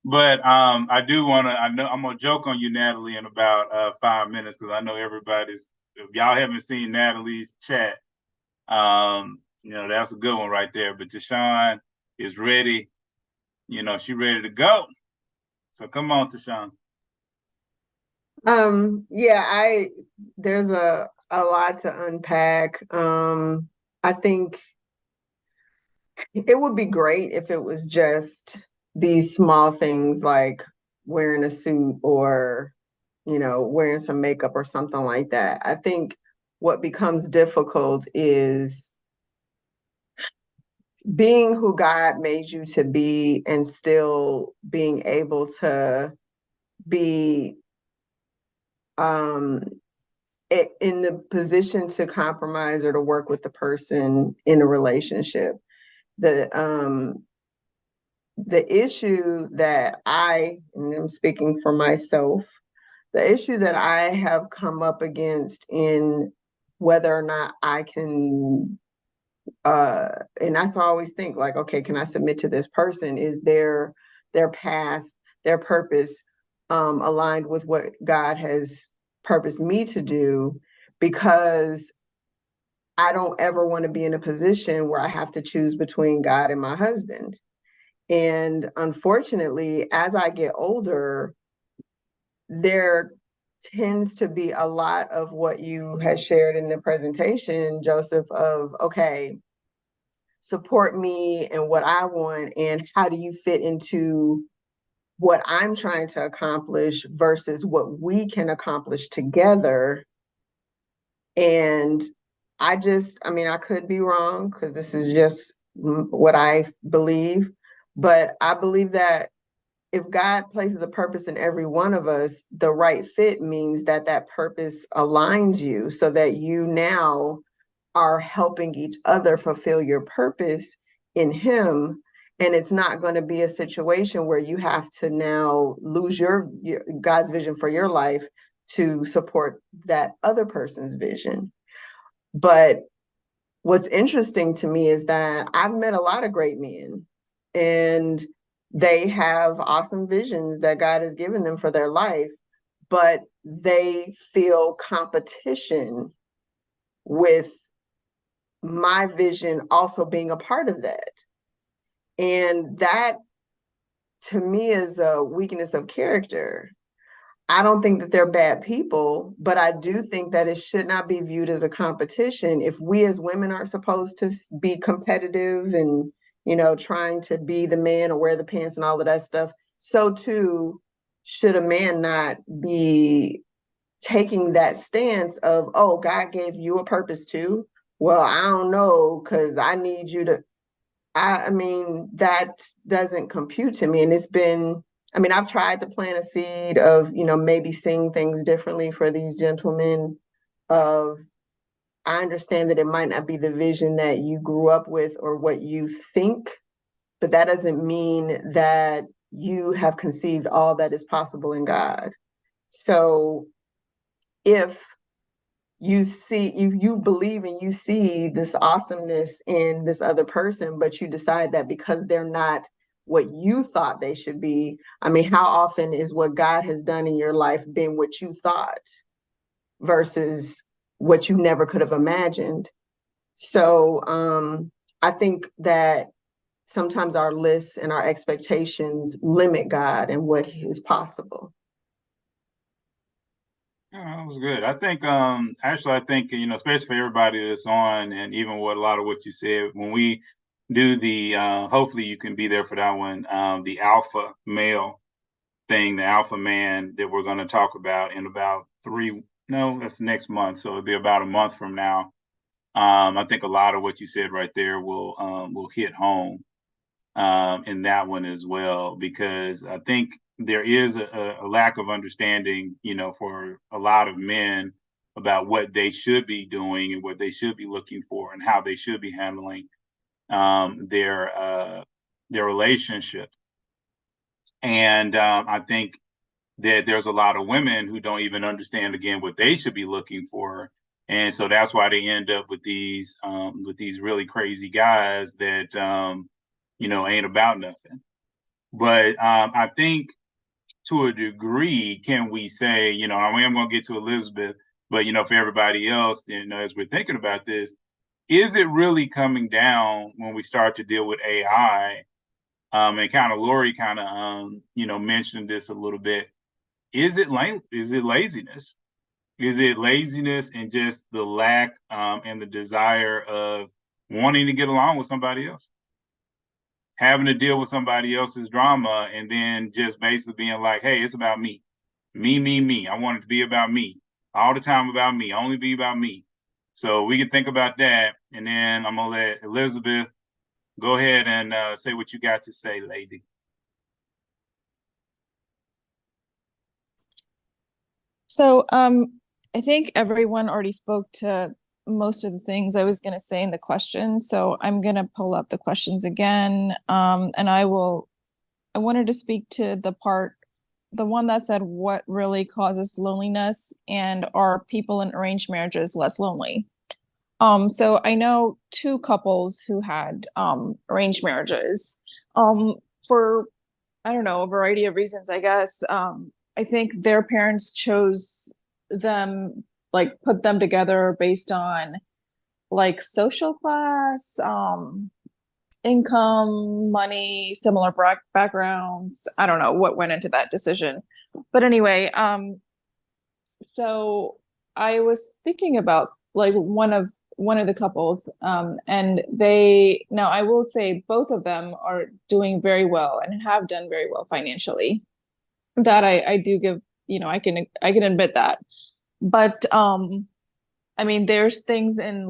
But I do want to. I know I'm gonna joke on you, Natalie, in about 5 minutes because I know everybody's. If y'all haven't seen Natalie's chat, that's a good one right there. But Tashawn is ready. She's ready to go. So come on, Tashawn. Yeah, there's a lot to unpack. I think it would be great if it was just these small things like wearing a suit or, wearing some makeup or something like that. I think what becomes difficult is being who God made you to be and still being able to be in the position to compromise or to work with the person in a relationship. The issue that and I'm speaking for myself, the issue that I have come up against in whether or not I can, and that's why I always think like, okay, can I submit to this person? Is their path, their purpose aligned with what God has purposed me to do? Because I don't ever want to be in a position where I have to choose between God and my husband. And unfortunately, as I get older, there tends to be a lot of what you had shared in the presentation, Joseph, of, okay, support me and what I want, and how do you fit into what I'm trying to accomplish versus what we can accomplish together. And I could be wrong because this is just what I believe, but I believe that if God places a purpose in every one of us, the right fit means that that purpose aligns you so that you now are helping each other fulfill your purpose in Him. And it's not going to be a situation where you have to now lose your God's vision for your life to support that other person's vision. But what's interesting to me is that I've met a lot of great men, and they have awesome visions that God has given them for their life, but they feel competition with my vision also being a part of that. And that to me is a weakness of character. I don't think that they're bad people, but I do think that it should not be viewed as a competition. If we as women are supposed to be competitive and, trying to be the man or wear the pants and all of that stuff, so too should a man not be taking that stance of, oh, God gave you a purpose too. Well, I don't know, because I need you to. I mean, that doesn't compute to me. And I've tried to plant a seed of, maybe seeing things differently for these gentlemen. I understand that it might not be the vision that you grew up with or what you think, but that doesn't mean that you have conceived all that is possible in God. So if you believe and you see this awesomeness in this other person, but you decide that because they're not what you thought they should be. I mean, how often is what God has done in your life been what you thought versus what you never could have imagined? So I think that sometimes our lists and our expectations limit God and what is possible. Yeah, that was good. I think, especially for everybody that's on, and even what a lot of what you said, when we do the, hopefully you can be there for that one, the alpha male thing, the alpha man that we're going to talk about in about that's next month. So it'll be about a month from now. I think a lot of what you said right there will hit home in that one as well, because I think there is a lack of understanding, for a lot of men about what they should be doing and what they should be looking for and how they should be handling their relationship. And I think that there's a lot of women who don't even understand, again, what they should be looking for. And so that's why they end up with these really crazy guys that, ain't about nothing. But I think to a degree, can we say, I'm going to get to Elizabeth, but, for everybody else, as we're thinking about this, is it really coming down when we start to deal with AI? And kind of Lori mentioned this a little bit. Is it laziness? Is it laziness and just the lack and the desire of wanting to get along with somebody else? Having to deal with somebody else's drama and then just basically being like, hey, it's about me. Me. I want it to be about me. All the time about me. Only be about me. So we can think about that. And then I'm going to let Elizabeth go ahead and say what you got to say, lady. So I think everyone already spoke to most of the things I was going to say in the questions. So I'm going to pull up the questions again. And I wanted to speak to the one that said, what really causes loneliness, and are people in arranged marriages less lonely? So I know two couples who had arranged marriages for, I don't know, a variety of reasons, I guess. I think their parents chose them, put them together based on social class, income, money, similar backgrounds. I don't know what went into that decision. But anyway, so I was thinking about one of the couples, and now I will say both of them are doing very well and have done very well financially. That I do give, I can admit that. But there's things in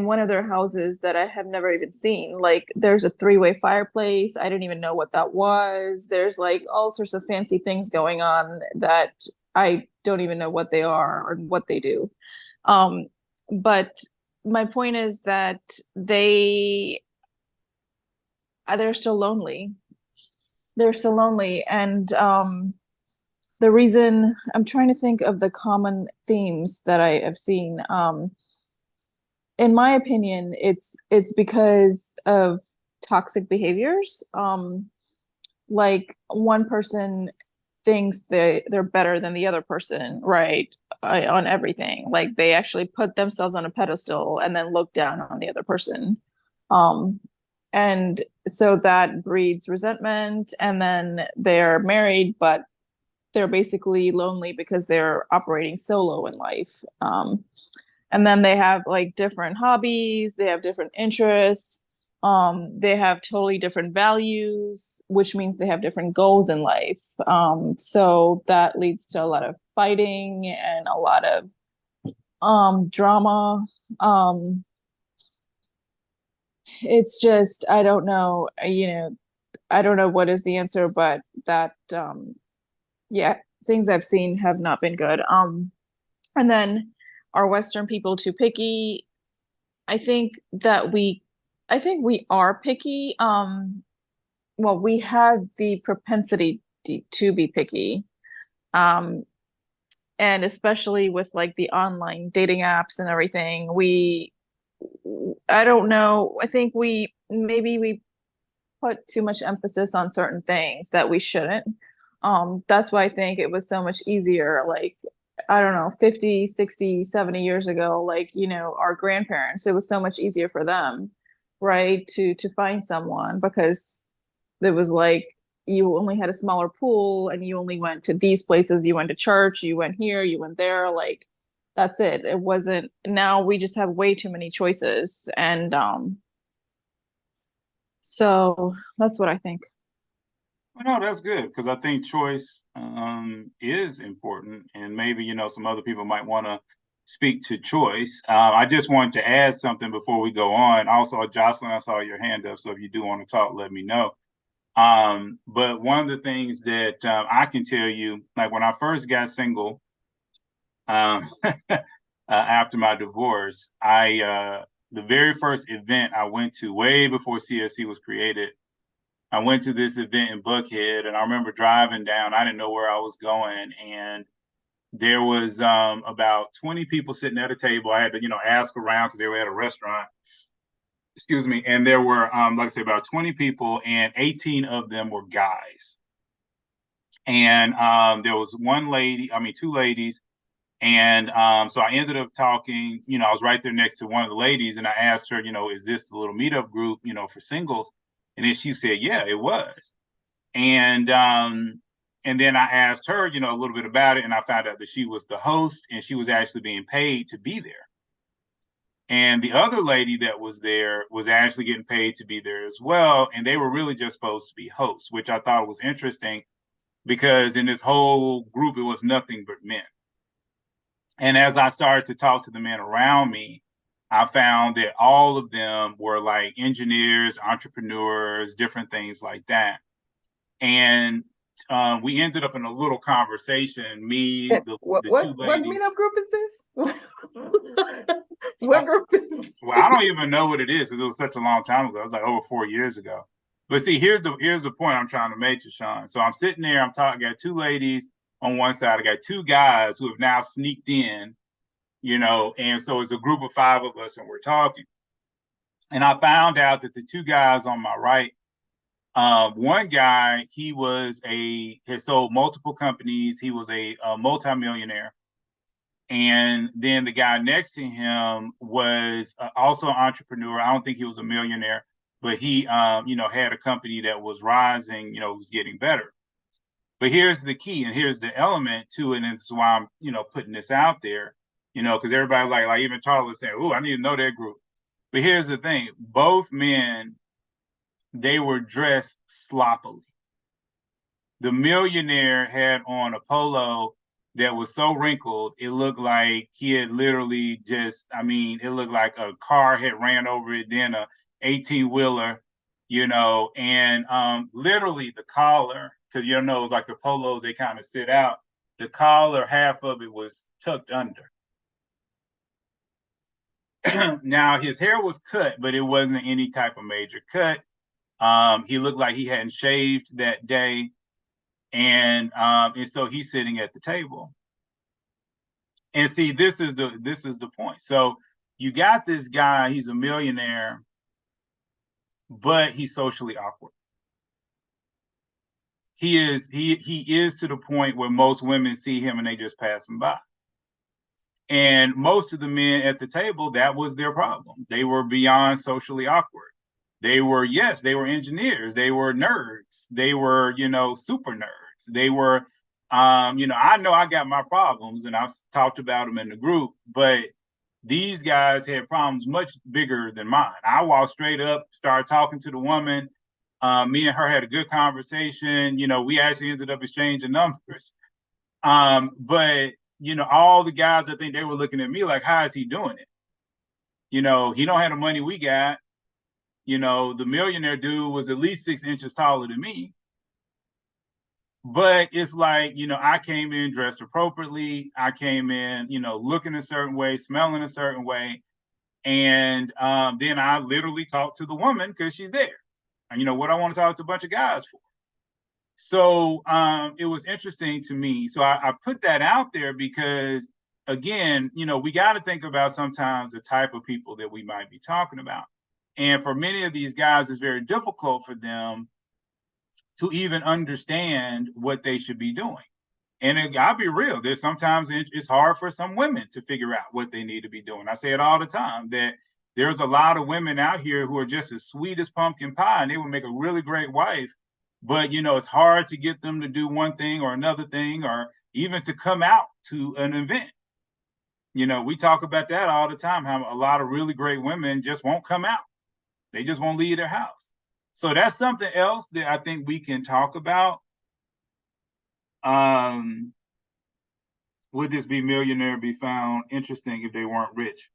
one of their houses that I have never even seen. There's a 3-way fireplace. I didn't even know what that was. There's all sorts of fancy things going on that I don't even know what they are or what they do. But my point is that they're still lonely. They're still lonely. And the reason, I'm trying to think of the common themes that I have seen. In my opinion, it's because of toxic behaviors. One person thinks they're better than the other person, right? On everything. They actually put themselves on a pedestal and then look down on the other person. And so that breeds resentment, and then they're married, but they're basically lonely because they're operating solo in life. And then they have like different hobbies, they have different interests, they have totally different values, which means they have different goals in life. So that leads to a lot of fighting and a lot of drama. It's just, I don't know, I don't know what is the answer, but that yeah, things I've seen have not been good. And then are Western people too picky? I think that I think we are picky. Well, we have the propensity to be picky. Um, and especially with like the online dating apps and everything, I don't know, I think maybe we put too much emphasis on certain things that we shouldn't. That's why I think it was so much easier, like, I don't know, 50, 60, 70 years ago, like, our grandparents, it was so much easier for them, right, to find someone because it was like you only had a smaller pool and you only went to these places, you went to church, you went here, you went there, like that's it. It wasn't, now we just have way too many choices. And so that's what I think. Well, no, that's good because I think choice is important, and maybe some other people might want to speak to choice. I just wanted to add something before we go on. Also, Jocelyn, I saw your hand up, so if you do want to talk, let me know. But one of the things that I can tell you, like when I first got single, after my divorce, the very first event I went to, way before CSC was created, I went to this event in Buckhead, and I remember driving down. I didn't know where I was going, and there was about 20 people sitting at a table. I had to, ask around because they were at a restaurant. Excuse me. And there were, like I say, about 20 people, and 18 of them were guys. And there was two ladies. And so I ended up talking, I was right there next to one of the ladies, and I asked her, is this the little meetup group, for singles? And then she said, yeah, it was. And then I asked her, a little bit about it, and I found out that she was the host and she was actually being paid to be there. And the other lady that was there was actually getting paid to be there as well. And they were really just supposed to be hosts, which I thought was interesting because in this whole group, it was nothing but men. And as I started to talk to the men around me, I found that all of them were like engineers, entrepreneurs, different things like that. And we ended up in a little conversation. Me, the two ladies. What meetup group is this? What group is this? Well, I don't even know what it is because it was such a long time ago. It was like over 4 years ago. But see, here's the point I'm trying to make to Sean. So I'm sitting there, I'm talking, I got two ladies on one side, I got two guys who have now sneaked in, and so it's a group of 5 of us and we're talking. And I found out that the two guys on my right, one guy, had sold multiple companies. He was a multimillionaire. And then the guy next to him was also an entrepreneur. I don't think he was a millionaire, but he, had a company that was rising, was getting better. But here's the key, and here's the element to it, and this is why I'm, putting this out there, because everybody like even Charlie was saying, "Oh, I need to know that group." But here's the thing: both men, they were dressed sloppily. The millionaire had on a polo that was so wrinkled, it looked like he had literally it looked like a car had ran over it, then a 18-wheeler, and literally the collar, because it was like the polos, they kind of sit out. The collar, half of it was tucked under. Now, his hair was cut, but it wasn't any type of major cut. He looked like he hadn't shaved that day. And so he's sitting at the table. And see, this is the point. So you got this guy, he's a millionaire, but he's socially awkward. He is to the point where most women see him and they just pass him by. And most of the men at the table, that was their problem. They were beyond socially awkward. They were, yes, they were engineers. They were nerds. They were, super nerds. They were, I know I got my problems and I've talked about them in the group, but these guys had problems much bigger than mine. I walked straight up, started talking to the woman. Me and her had a good conversation. We actually ended up exchanging numbers. But all the guys, I think they were looking at me like, how is he doing it? He don't have the money we got. The millionaire dude was at least 6 inches taller than me. But it's like, I came in dressed appropriately. I came in, looking a certain way, smelling a certain way. And then I literally talked to the woman because she's there. And what I want to talk to a bunch of guys for. So it was interesting to me. So I put that out there because, again, we got to think about sometimes the type of people that we might be talking about. And for many of these guys, it's very difficult for them to even understand what they should be doing. And I'll be real, there's sometimes it's hard for some women to figure out what they need to be doing. I say it all the time, that there's a lot of women out here who are just as sweet as pumpkin pie, and they would make a really great wife. But, it's hard to get them to do one thing or another thing, or even to come out to an event. We talk about that all the time, how a lot of really great women just won't come out. They just won't leave their house. So that's something else that I think we can talk about. Would this millionaire be found interesting if they weren't rich?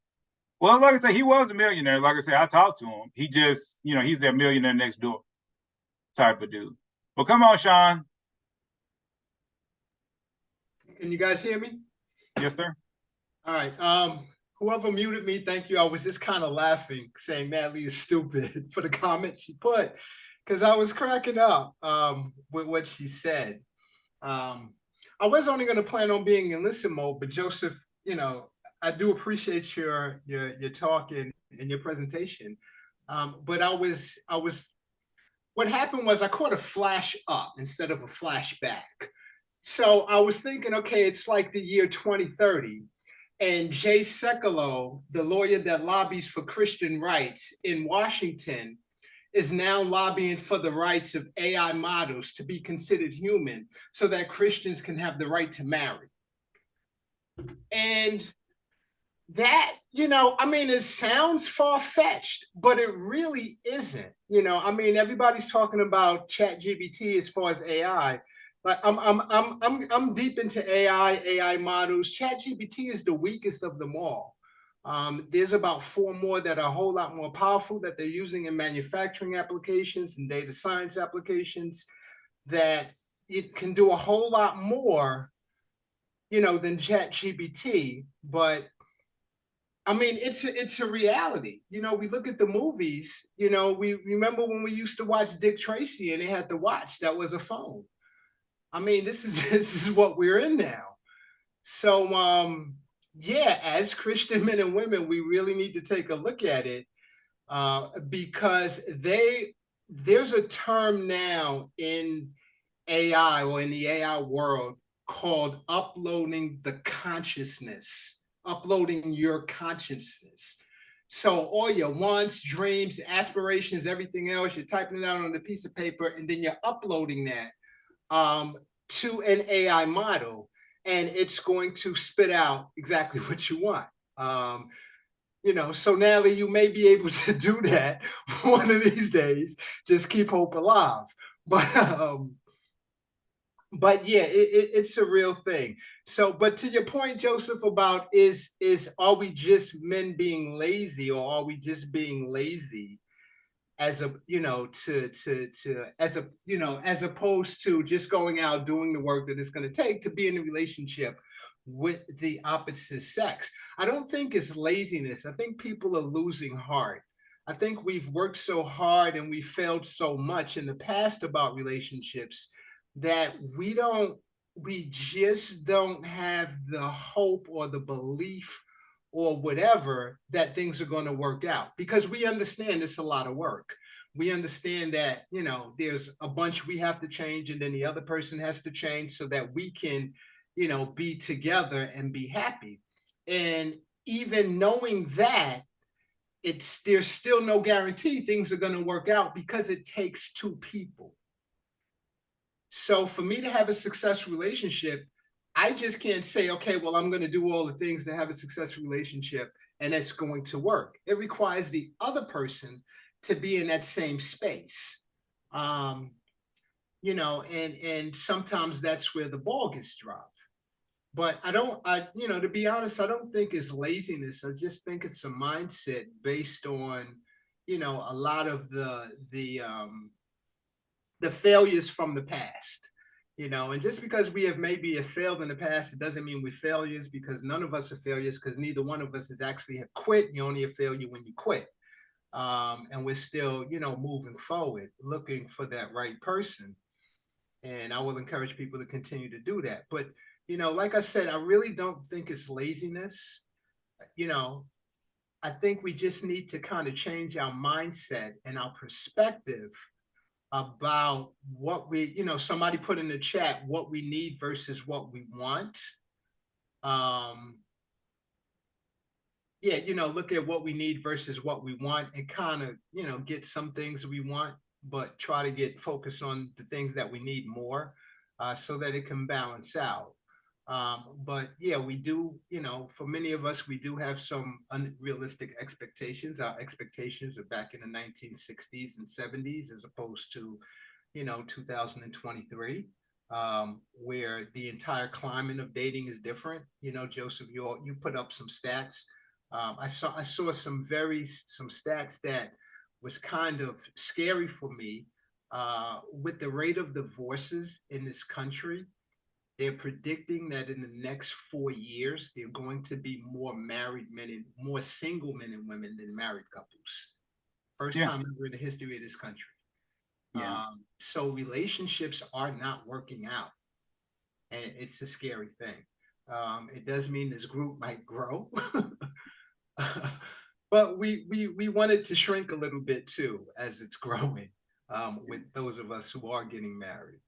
Well, like I said, he was a millionaire. Like I said, I talked to him. He just, he's that millionaire next door type of dude. Well, come on, Sean. Can you guys hear me? Yes, sir. All right. Whoever muted me, thank you. I was just kind of laughing, saying Natalie is stupid for the comment she put, because I was cracking up with what she said. I was only going to plan on being in listen mode, but Joseph, I do appreciate your talk and your presentation. But what happened was I caught a flash up instead of a flashback. So I was thinking, okay, it's like the year 2030. And Jay Sekulow, the lawyer that lobbies for Christian rights in Washington, is now lobbying for the rights of AI models to be considered human so that Christians can have the right to marry. And that, it sounds far-fetched, but it really isn't. Everybody's talking about ChatGPT as far as AI. But I'm deep into AI models. ChatGPT is the weakest of them all. There's about 4 more that are a whole lot more powerful that they're using in manufacturing applications and data science applications that it can do a whole lot more, than ChatGPT. But it's a reality. We look at the movies. We remember when we used to watch Dick Tracy and they had the watch that was a phone. This is what we're in now. So, as Christian men and women, we really need to take a look at it because there's a term now in AI or in the AI world called uploading the consciousness, uploading your consciousness. So all your wants, dreams, aspirations, everything else, you're typing it out on a piece of paper and then you're uploading that to an AI model, and it's going to spit out exactly what you want. So Natalie, you may be able to do that one of these days. Just keep hope alive. But yeah, it's a real thing. So, but to your point, Joseph, about is are we just men being lazy, or are we just being lazy? As as opposed to just going out doing the work that it's going to take to be in a relationship with the opposite sex. I don't think it's laziness. I think people are losing heart. I think we've worked so hard and we failed so much in the past about relationships that we just don't have the hope or the belief or whatever that things are going to work out, because we understand it's a lot of work. We understand that, there's a bunch we have to change and then the other person has to change so that we can, be together and be happy. And even knowing that, there's still no guarantee things are going to work out because it takes two people. So for me to have a successful relationship, I just can't say, okay, well, I'm going to do all the things to have a successful relationship and it's going to work. It requires the other person to be in that same space. And sometimes that's where the ball gets dropped. But to be honest, I don't think it's laziness. I just think it's a mindset based on, a lot of the failures from the past. And just because we have failed in the past, it doesn't mean we're failures, because none of us are failures, because neither one of us has actually have quit. You're only a failure when you quit. And we're still, moving forward, looking for that right person. And I will encourage people to continue to do that. But, like I said, I really don't think it's laziness. I think we just need to kind of change our mindset and our perspective about what somebody put in the chat, what we need versus what we want. Look at what we need versus what we want and kind of, get some things we want, but try to get focused on the things that we need more, so that it can balance out. But yeah, we do, for many of us, we do have some unrealistic expectations. Our expectations are back in the 1960s and 70s, as opposed to, 2023, where the entire climate of dating is different. Joseph, you put up some stats. I saw some stats that was kind of scary for me. With the rate of divorces in this country, they're predicting that in the next 4 years, there are going to be more single men and women than married couples. First time ever in the history of this country. So relationships are not working out, and it's a scary thing. It does mean this group might grow, but we want it to shrink a little bit too as it's growing, with those of us who are getting married.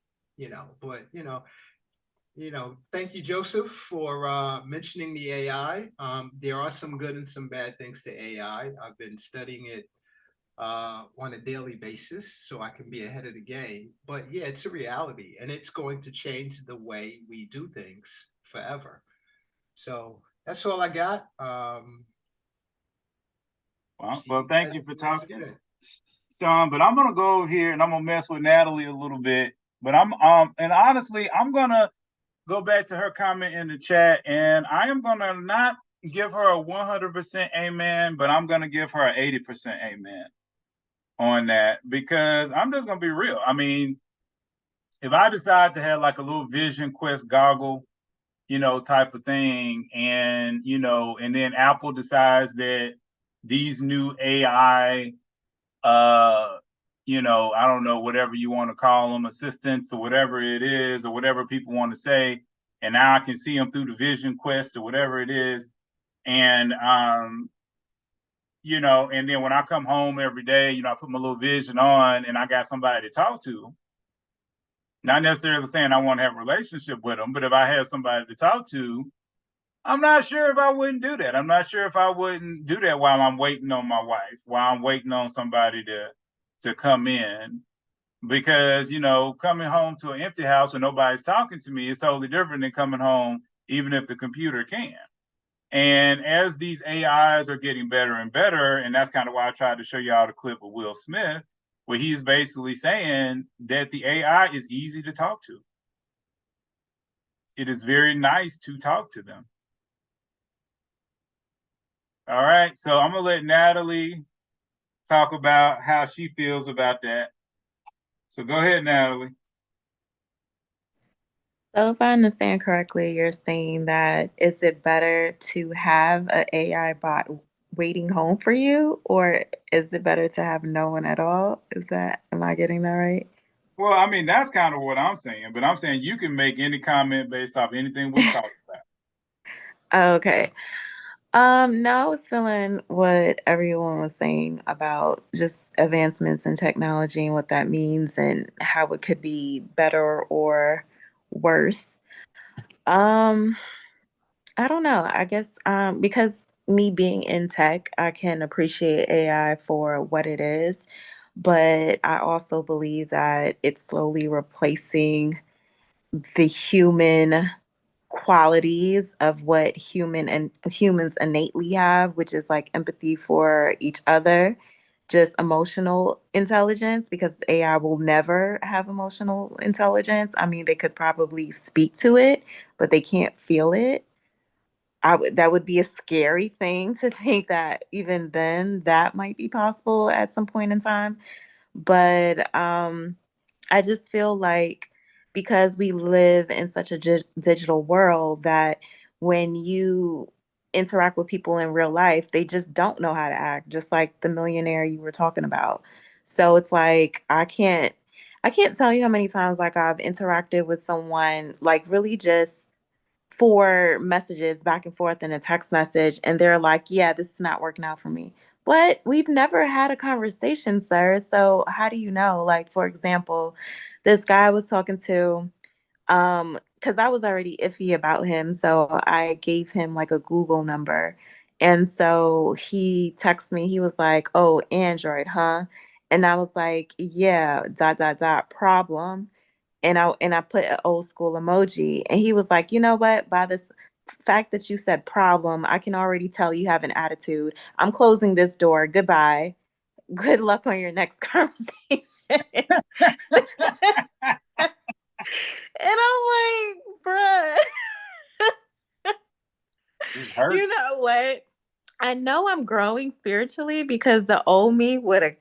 Thank you, Joseph, for mentioning the AI. There are some good and some bad things to AI. I've been studying it on a daily basis so I can be ahead of the game. But yeah, it's a reality, and it's going to change the way we do things forever. So that's all I got. Well, thank you for talking, Sean. But I'm gonna go here and I'm gonna mess with Natalie a little bit. But and honestly, I'm gonna go back to her comment in the chat, and I am gonna not give her a 100% amen, but I'm gonna give her an 80% amen on that, because I'm just gonna be real. I mean, if I decide to have like a little Vision Quest goggle, type of thing, and and then Apple decides that these new AI, I don't know, whatever you want to call them, assistants or whatever it is, or whatever people want to say, and now I can see them through the Vision Quest or whatever it is, and and then when I come home every day, I put my little vision on and I got somebody to talk to. Not necessarily saying I want to have a relationship with them, but if I have somebody to talk to, I'm not sure if I wouldn't do that. I'm not sure if I wouldn't do that while I'm waiting on my wife, while I'm waiting on somebody to come in. Because, coming home to an empty house when nobody's talking to me is totally different than coming home, even if the computer can. And as these AIs are getting better and better, and that's kind of why I tried to show y'all the clip of Will Smith, where he's basically saying that the AI is easy to talk to. It is very nice to talk to them. All right, so I'm gonna let Natalie talk about how she feels about that. So go ahead, Natalie. So if I understand correctly, you're saying that is it better to have an AI bot waiting home for you, or is it better to have no one at all? Am I getting that right? Well, I mean, that's kind of what I'm saying, but I'm saying you can make any comment based off anything we talked about. Okay. No, I was feeling what everyone was saying about just advancements in technology and what that means and how it could be better or worse. I don't know. I guess because me being in tech, I can appreciate AI for what it is, but I also believe that it's slowly replacing the human qualities of what humans innately have, which is like empathy for each other, just emotional intelligence, because AI will never have emotional intelligence. I mean, they could probably speak to it, but they can't feel it. That would be a scary thing to think that even then that might be possible at some point in time. But I just feel like because we live in such a digital world that when you interact with people in real life, they just don't know how to act, just like the millionaire you were talking about. So it's like I can't tell you how many times like I've interacted with someone like really just for messages back and forth in a text message, and they're like, yeah, this is not working out for me. But we've never had a conversation, sir. So how do you know? Like, for example, this guy I was talking to, because I was already iffy about him, so I gave him like a Google number. And so he texted me, he was like, oh, Android, huh? And I was like, yeah, dot dot dot problem. And I put an old school emoji. And he was like, you know what? By this fact that you said problem, I can already tell you have an attitude. I'm closing this door. Goodbye. Good luck on your next conversation. And I'm like, bruh, you know what? I know I'm growing spiritually because the old me would have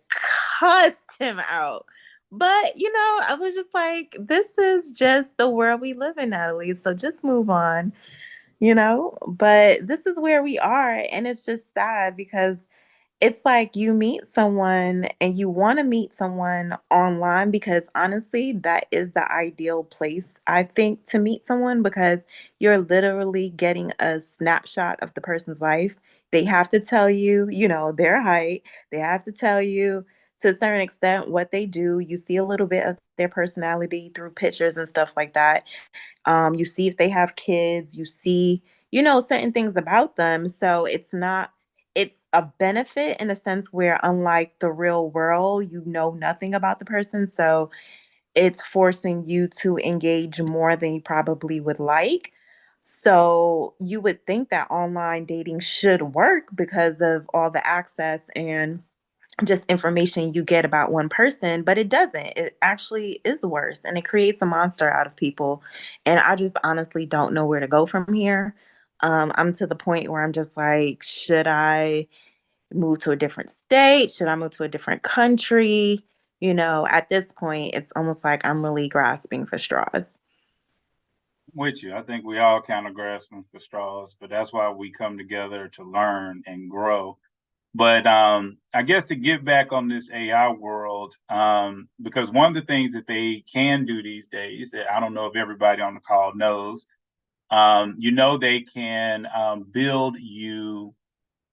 cussed him out. But, I was just like, this is just the world we live in, Natalie. So just move on, But this is where we are. And it's just sad because it's like you meet someone and you want to meet someone online because honestly, that is the ideal place, I think, to meet someone because you're literally getting a snapshot of the person's life. They have to tell you, their height. They have to tell you to a certain extent what they do. You see a little bit of their personality through pictures and stuff like that. You see if they have kids, you see, certain things about them. So it's a benefit in a sense where, unlike the real world, you know nothing about the person. So it's forcing you to engage more than you probably would like. So you would think that online dating should work because of all the access and just information you get about one person, but it doesn't. It actually is worse and it creates a monster out of people. And I just honestly don't know where to go from here. I'm to the point where I'm just like, should I move to a different state? Should I move to a different country? At this point, it's almost like I'm really grasping for straws. With you. I think we all kind of grasping for straws, but that's why we come together to learn and grow. But I guess to get back on this AI world, because one of the things that they can do these days that I don't know if everybody on the call knows, they can build you.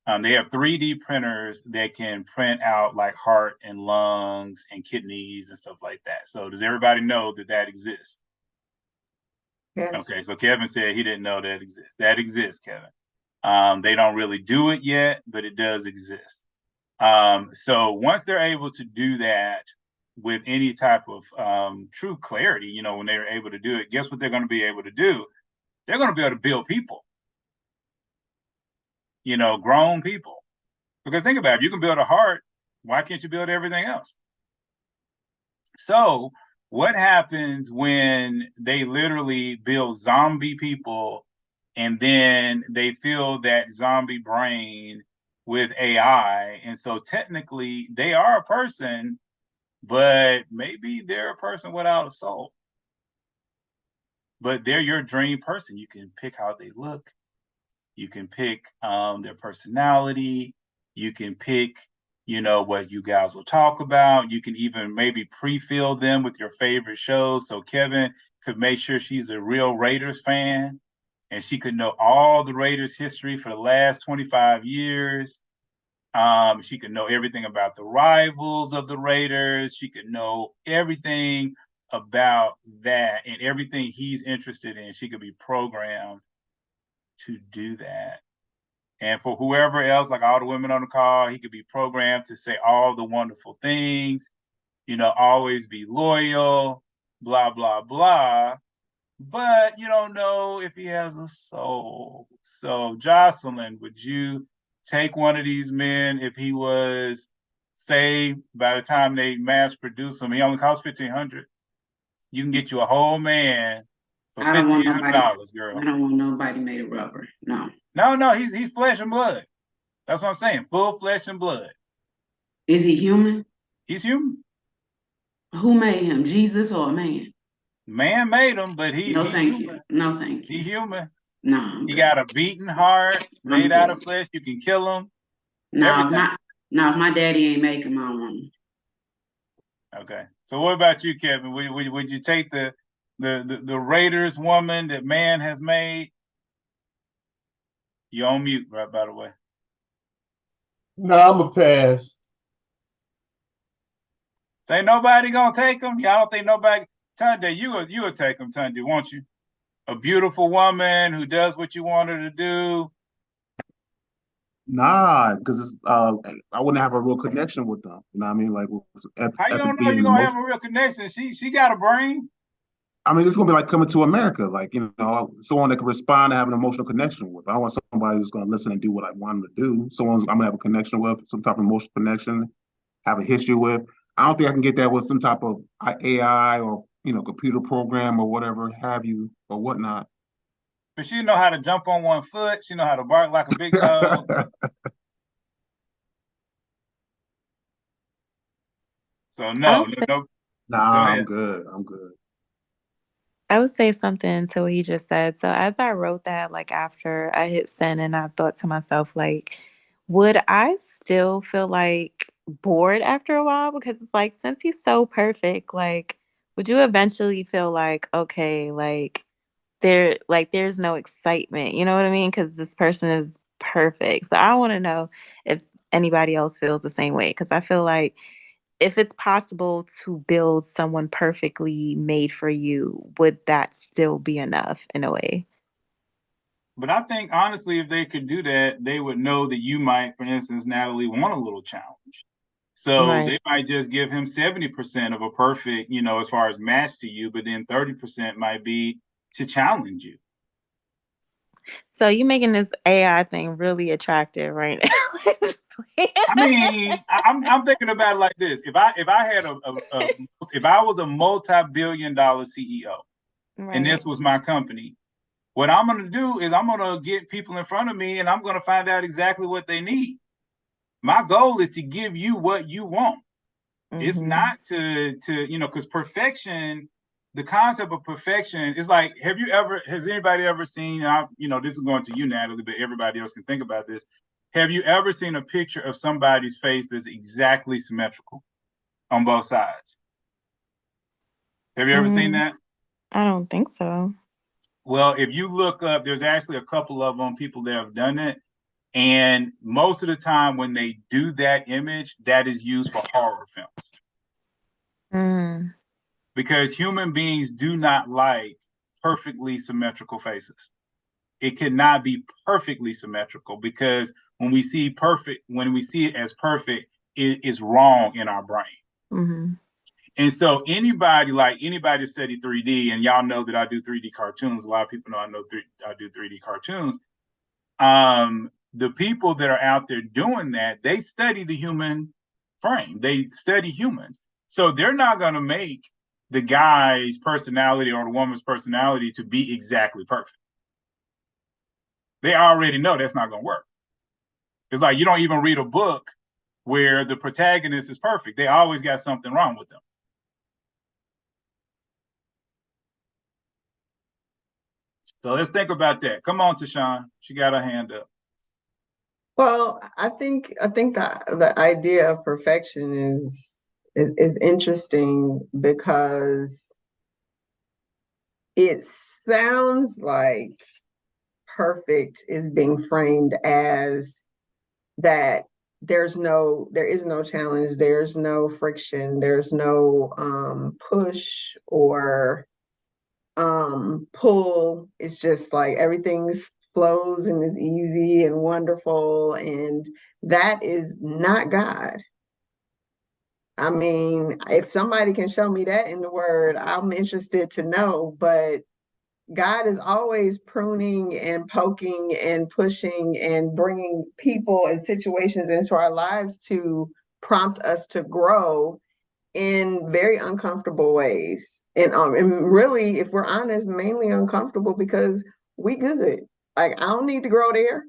They have 3D printers that can print out like heart and lungs and kidneys and stuff like that. So does everybody know that that exists? Yes. Okay, so Kevin said he didn't know that exists. That exists, Kevin. They don't really do it yet, but it does exist. So once they're able to do that with any type of true clarity, when they're able to do it, guess what they're going to be able to do? They're going to be able to build people, grown people. Because think about it, if you can build a heart, why can't you build everything else? So what happens when they literally build zombie people and then they fill that zombie brain with AI? And so technically they are a person, but maybe they're a person without a soul. But they're your dream person. You can pick how they look. You can pick their personality. You can pick, what you guys will talk about. You can even maybe pre-fill them with your favorite shows. So Kevin could make sure she's a real Raiders fan and she could know all the Raiders history for the last 25 years. She could know everything about the rivals of the Raiders. She could know everything about that and everything he's interested in. She could be programmed to do that. And for whoever else, like all the women on the call, he could be programmed to say all the wonderful things, always be loyal, blah, blah, blah. But you don't know if he has a soul. So, Jocelyn, would you take one of these men if he was, say, by the time they mass produce him, he only costs $1,500. You can get you a whole man for I don't want $1,500, girl. I don't want nobody made of rubber. No. No, he's flesh and blood. That's what I'm saying. Full flesh and blood. Is he human? He's human. Who made him? Jesus or a man? Man made him, but No, thank you. No, thank you. He's human. No. He got a beating heart made out of flesh. You can kill him. No, if my daddy ain't make him, I don't want him. Okay. So what about you, Kevin? Would you take the Raiders woman that man has made? You're on mute, right, by the way. No, I'm a pass. Say nobody gonna take him? Y'all don't think nobody? Tunde, you will take him, Tunde, won't you? A beautiful woman who does what you want her to do. Nah, because I wouldn't have a real connection with them. You know what I mean? Like, how you don't know you're gonna have a real connection? She got a brain. I mean, it's gonna be like Coming to America, like, someone that can respond and have an emotional connection with. I don't want somebody who's gonna listen and do what I want them to do. Someone I'm gonna have a connection with, some type of emotional connection, have a history with. I don't think I can get that with some type of AI or computer program or whatever have you or whatnot. But she know how to jump on one foot. She know how to bark like a big dog. So no. Nah, I'm good. I would say something to what he just said. So as I wrote that, like after I hit send, and I thought to myself, like, would I still feel like bored after a while? Because it's like, since he's so perfect, like, would you eventually feel like, okay, like there's no excitement, you know what I mean? Because this person is perfect. So I want to know if anybody else feels the same way. Because I feel like if it's possible to build someone perfectly made for you, would that still be enough in a way? But I think honestly, if they could do that, they would know that you might, for instance, Natalie, want a little challenge. So they might just give him 70% of a perfect, as far as match to you, but then 30% might be to challenge you. So you making this AI thing really attractive right now. I mean, I'm thinking about it like this. If I had if I was a multi-billion-dollar CEO, and this was my company, what I'm going to do is I'm going to get people in front of me and I'm going to find out exactly what they need. My goal is to give you what you want. It's not to because perfection, the concept of perfection is like, has anybody ever seen, this is going to you, Natalie, but everybody else can think about this. Have you ever seen a picture of somebody's face that's exactly symmetrical on both sides? Have you ever seen that? I don't think so. Well, if you look up, there's actually a couple of them, people that have done it. And most of the time when they do that image, that is used for horror films. Because human beings do not like perfectly symmetrical faces. It cannot be perfectly symmetrical because when we see it as perfect, it is wrong in our brain. And so anybody that study 3D, and y'all know that I do 3D cartoons. A lot of people know I do 3D cartoons. The people that are out there doing that, they study the human frame. They study humans. So they're not going to make the guy's personality or the woman's personality to be exactly perfect. They already know that's not going to work. It's like you don't even read a book where the protagonist is perfect. They always got something wrong with them. So let's think about that. Come on, Tashawn. She got her hand up. Well, I think that the idea of perfection is interesting because it sounds like perfect is being framed as that there is no challenge, there's no friction, there's no push or pull. It's just like everything's flows and is easy and wonderful. And that is not God. I mean, if somebody can show me that in the word, I'm interested to know. But God is always pruning and poking and pushing and bringing people and situations into our lives to prompt us to grow in very uncomfortable ways. And really, if we're honest, mainly uncomfortable because we good. Like, I don't need to grow there.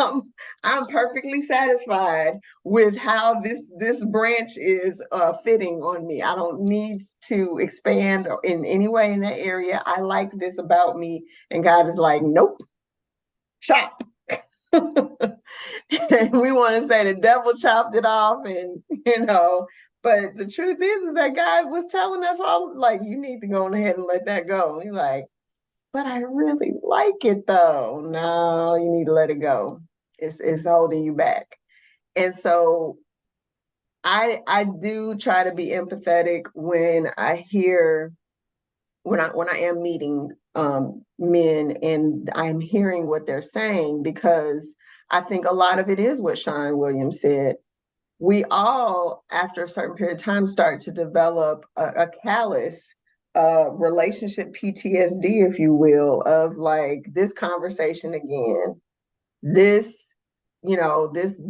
I'm perfectly satisfied with how this branch is fitting on me. I don't need to expand in any way in that area. I like this about me. And God is like, nope, chop. And we want to say the devil chopped it off, and but the truth is that God was telling us, well, like, you need to go on ahead and let that go. He's like, but I really like it though. No, you need to let it go. It's holding you back. And so I do try to be empathetic when I hear, when I am meeting men and I'm hearing what they're saying, because I think a lot of it is what Sean Williams said. We all, after a certain period of time, start to develop a callous relationship PTSD, if you will, of like, this conversation again, this, this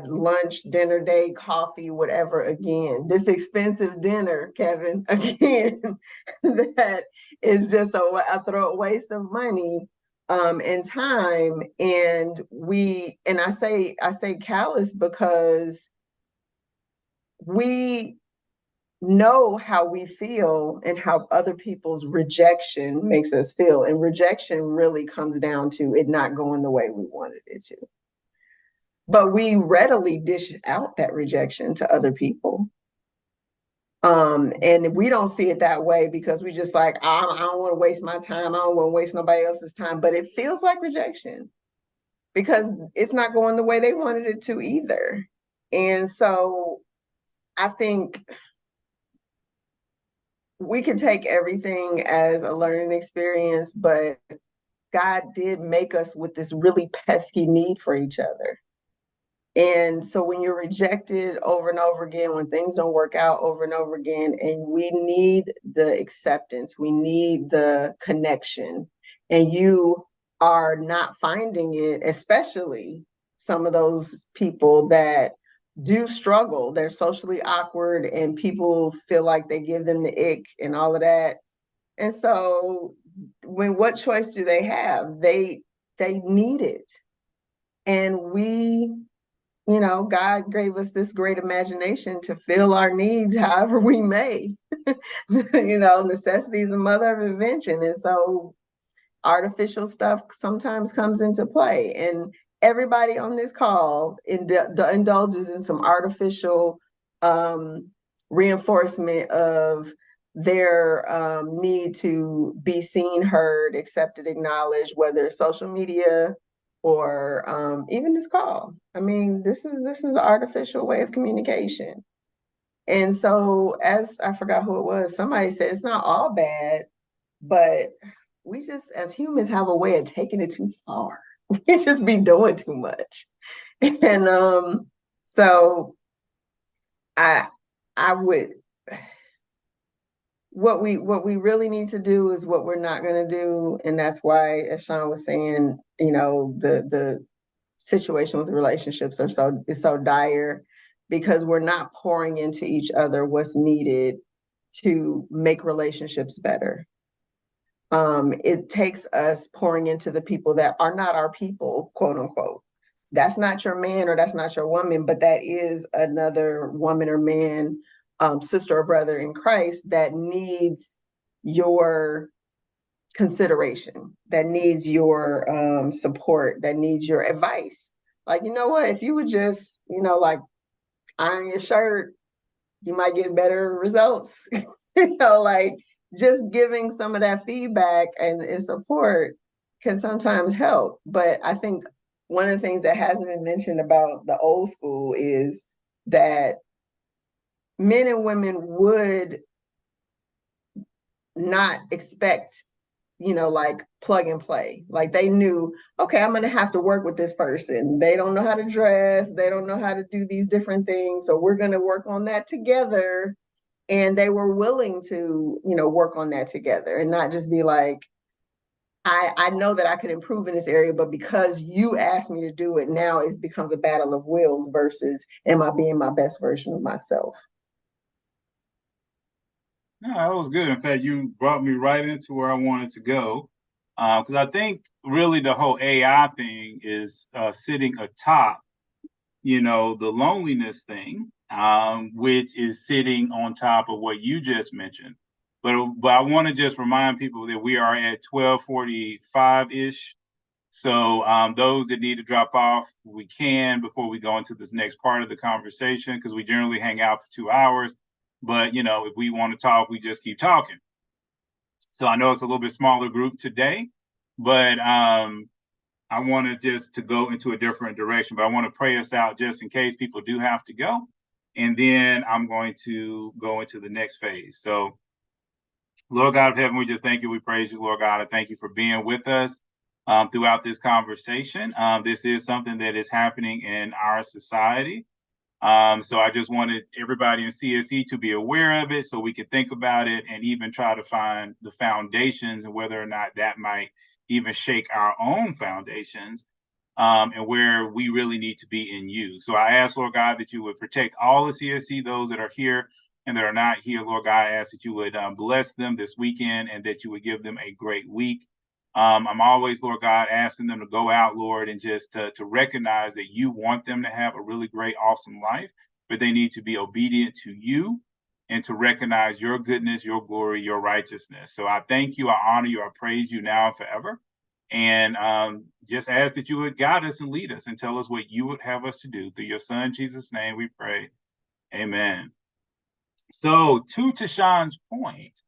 lunch, dinner date, coffee, whatever again, this expensive dinner, Kevin, again, that is just a waste of money and time. And I say callous because we know how we feel and how other people's rejection makes us feel. And rejection really comes down to it not going the way we wanted it to. But we readily dish out that rejection to other people. And we don't see it that way because we just like, I don't want to waste my time. I don't want to waste nobody else's time. But it feels like rejection because it's not going the way they wanted it to either. And so I think we can take everything as a learning experience, but God did make us with this really pesky need for each other. And so when you're rejected over and over again, when things don't work out over and over again, and we need the acceptance, we need the connection, and you are not finding it, especially some of those people that do struggle, they're socially awkward and people feel like they give them the ick and all of that. And so what choice do they have? They need it. And God gave us this great imagination to fill our needs however we may. Necessity is the mother of invention. And so artificial stuff sometimes comes into play. And everybody on this call indulges in some artificial reinforcement of their need to be seen, heard, accepted, acknowledged, whether it's social media or even this call. I mean, this is an artificial way of communication. And so, as I forgot who it was, somebody said it's not all bad, but we just, as humans, have a way of taking it too far. We just be doing too much. And so I would, what we really need to do is what we're not going to do. And that's why, as Sean was saying, the situation with relationships is so dire, because we're not pouring into each other what's needed to make relationships better. It takes us pouring into the people that are not our people, quote unquote. That's not your man or that's not your woman, but that is another woman or man, sister or brother in Christ that needs your consideration, that needs your support, that needs your advice. Like, you know what, if you would just, like, iron your shirt, you might get better results. Like, just giving some of that feedback and support can sometimes help. But I think one of the things that hasn't been mentioned about the old school is that men and women would not expect like plug and play. Like they knew, okay, I'm gonna have to work with this person. They don't know how to dress, they don't know how to do these different things. So we're gonna work on that together. And they were willing to, work on that together and not just be like, I know that I could improve in this area, but because you asked me to do it, now it becomes a battle of wills versus am I being my best version of myself? No, that was good. In fact, you brought me right into where I wanted to go. Because I think really the whole AI thing is sitting atop, the loneliness thing, which is sitting on top of what you just mentioned. But I want to just remind people that we are at 12:45-ish. So those that need to drop off, we can before we go into this next part of the conversation, because we generally hang out for 2 hours. But, if we want to talk, we just keep talking. So I know it's a little bit smaller group today, but I wanted just to go into a different direction. But I want to pray us out just in case people do have to go. And then I'm going to go into the next phase. So, Lord God of heaven, we just thank you. We praise you, Lord God. I thank you for being with us throughout this conversation. This is something that is happening in our society. So I just wanted everybody in CSC to be aware of it so we could think about it and even try to find the foundations and whether or not that might even shake our own foundations and where we really need to be in you. So I ask, Lord God, that you would protect all the CSC, those that are here and that are not here. Lord God, I ask that you would bless them this weekend and that you would give them a great week. I'm always, Lord God, asking them to go out, Lord, and just to recognize that you want them to have a really great, awesome life, but they need to be obedient to you and to recognize your goodness, your glory, your righteousness. So I thank you, I honor you, I praise you now and forever. And just ask that you would guide us and lead us and tell us what you would have us to do. Through your son, Jesus' name, we pray. Amen. So to Tashawn's point,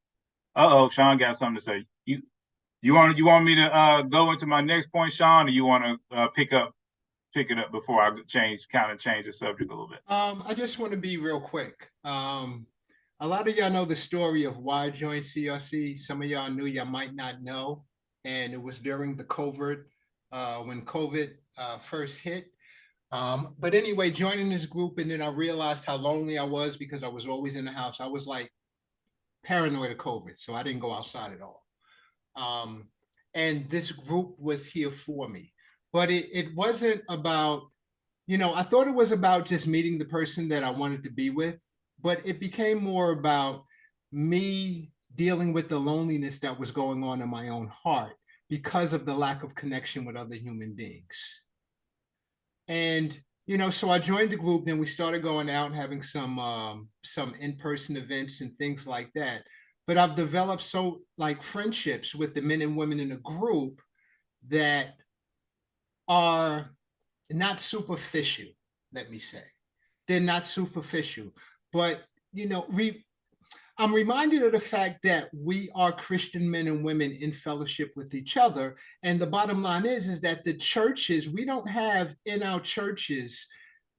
Sean got something to say. You want me to go into my next point, Sean, or you want to pick it up before I change the subject a little bit? I just want to be real quick. A lot of y'all know the story of why I joined CRC. Some of y'all knew, y'all might not know. And it was during the COVID, when COVID first hit. But anyway, joining this group, and then I realized how lonely I was because I was always in the house. I was like paranoid of COVID, so I didn't go outside at all. And this group was here for me. But it wasn't about, I thought it was about just meeting the person that I wanted to be with, but it became more about me dealing with the loneliness that was going on in my own heart because of the lack of connection with other human beings. And, so I joined the group, then we started going out and having some in-person events and things like that. But I've developed friendships with the men and women in the group that are not superficial, let me say. They're not superficial, but, I'm reminded of the fact that we are Christian men and women in fellowship with each other. And the bottom line is that the churches, we don't have in our churches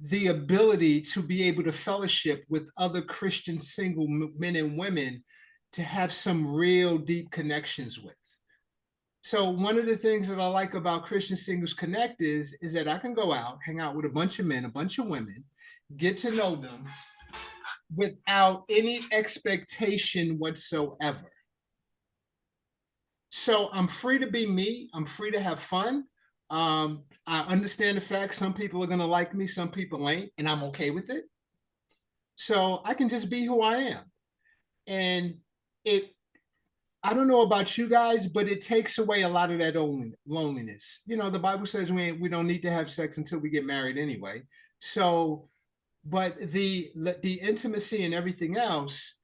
the ability to be able to fellowship with other Christian single men and women to have some real deep connections with. So one of the things that I like about Christian Singles Connect is that I can go out, hang out with a bunch of men, a bunch of women, get to know them without any expectation whatsoever. So I'm free to be me. I'm free to have fun. I understand the fact some people are going to like me, some people ain't, and I'm okay with it. So I can just be who I am. And I don't know about you guys, but it takes away a lot of that loneliness. The Bible says we don't need to have sex until we get married anyway. So, but the intimacy and everything else,